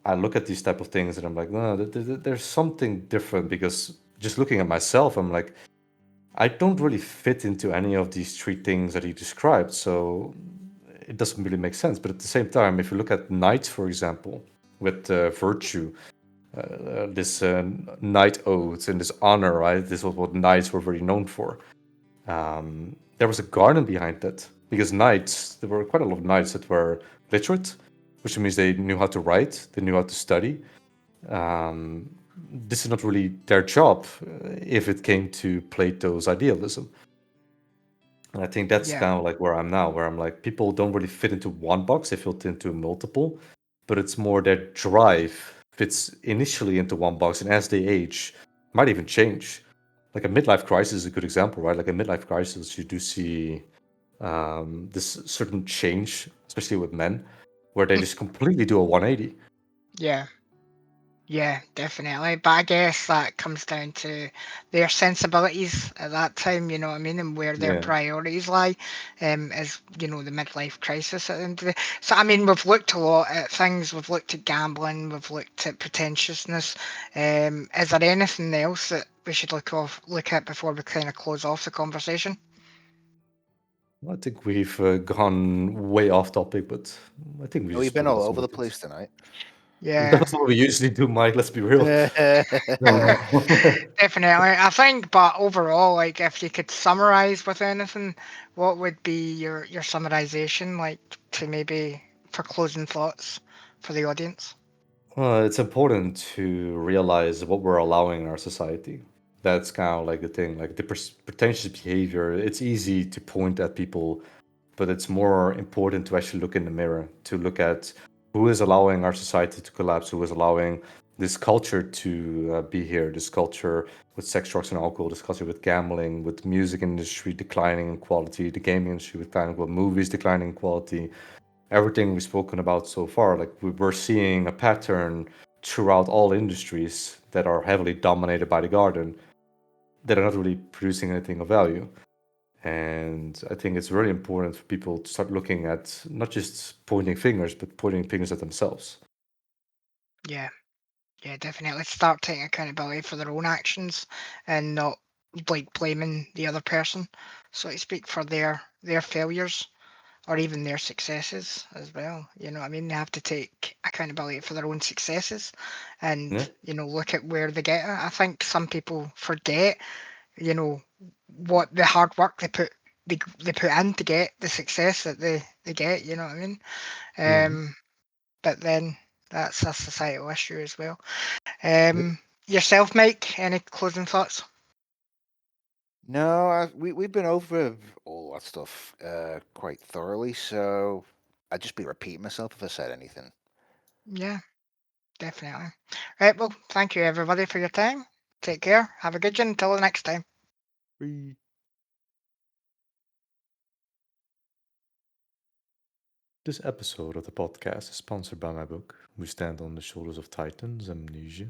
I look at these type of things and I'm like, no, there's something different because just looking at myself, I'm like, I don't really fit into any of these three things that he described, so it doesn't really make sense. But at the same time, if you look at knights, for example, with virtue, this knight oath and this honor, right? This was what knights were very known for. There was a garden behind that because knights, there were quite a lot of knights that were literate, which means they knew how to write, they knew how to study. Um, this is not really their job if it came to Plato's idealism. And I think that's Yeah. kind of like where I'm now, where I'm like, people don't really fit into one box, they fit into multiple, but it's more their drive fits initially into one box, and as they age, might even change. Like a midlife crisis is a good example, right? Like a midlife crisis, you do see this certain change, especially with men, where they just completely do a 180. Yeah. Yeah, definitely. But I guess that comes down to their sensibilities at that time, you know what I mean, and where their Yeah. priorities lie, as you know, the midlife crisis at the end of the. So I mean, we've looked a lot at things. We've looked at gambling. We've looked at pretentiousness. Is there anything else that we should look at before we kind of close off the conversation? I think we've gone way off topic, but I think we Oh, we've just been spoke all about some over the good things. place tonight. Yeah. That's what we usually do, Mike. Let's be real. Definitely. I think, but overall, like if you could summarize with anything, what would be your summarization, like to maybe for closing thoughts for the audience? It's important to realize what we're allowing in our society. That's kind of like the thing, like the pretentious behavior. It's easy to point at people, but it's more important to actually look in the mirror, to look at who is allowing our society to collapse, who is allowing this culture to be here, this culture with sex, drugs, and alcohol, this culture with gambling, with music industry declining in quality, the gaming industry declining in quality, movies declining in quality, everything we've spoken about so far. Like we're seeing a pattern throughout all industries that are heavily dominated by the garden that are not really producing anything of value. And I think it's really important for people to start looking at not just pointing fingers, but pointing fingers at themselves. Yeah, yeah, definitely. Start taking accountability for their own actions and not like blaming the other person, so to speak, for their failures or even their successes as well. You know what I mean? They have to take accountability for their own successes and, Yeah. you know, look at where they get it. I think some people forget, you know, what the hard work they put in to get the success that they get, you know what I mean? Mhm. But then that's a societal issue as well. Yep. Yourself, Mike, any closing thoughts? No, we've been over all that stuff quite thoroughly, so I'd just be repeating myself if I said anything. Yeah, definitely. Right, well, thank you everybody for your time. Take care. Have a good one until the next time. Free. This episode of the podcast is sponsored by my book, We Stand on the Shoulders of Titans, Amnesia.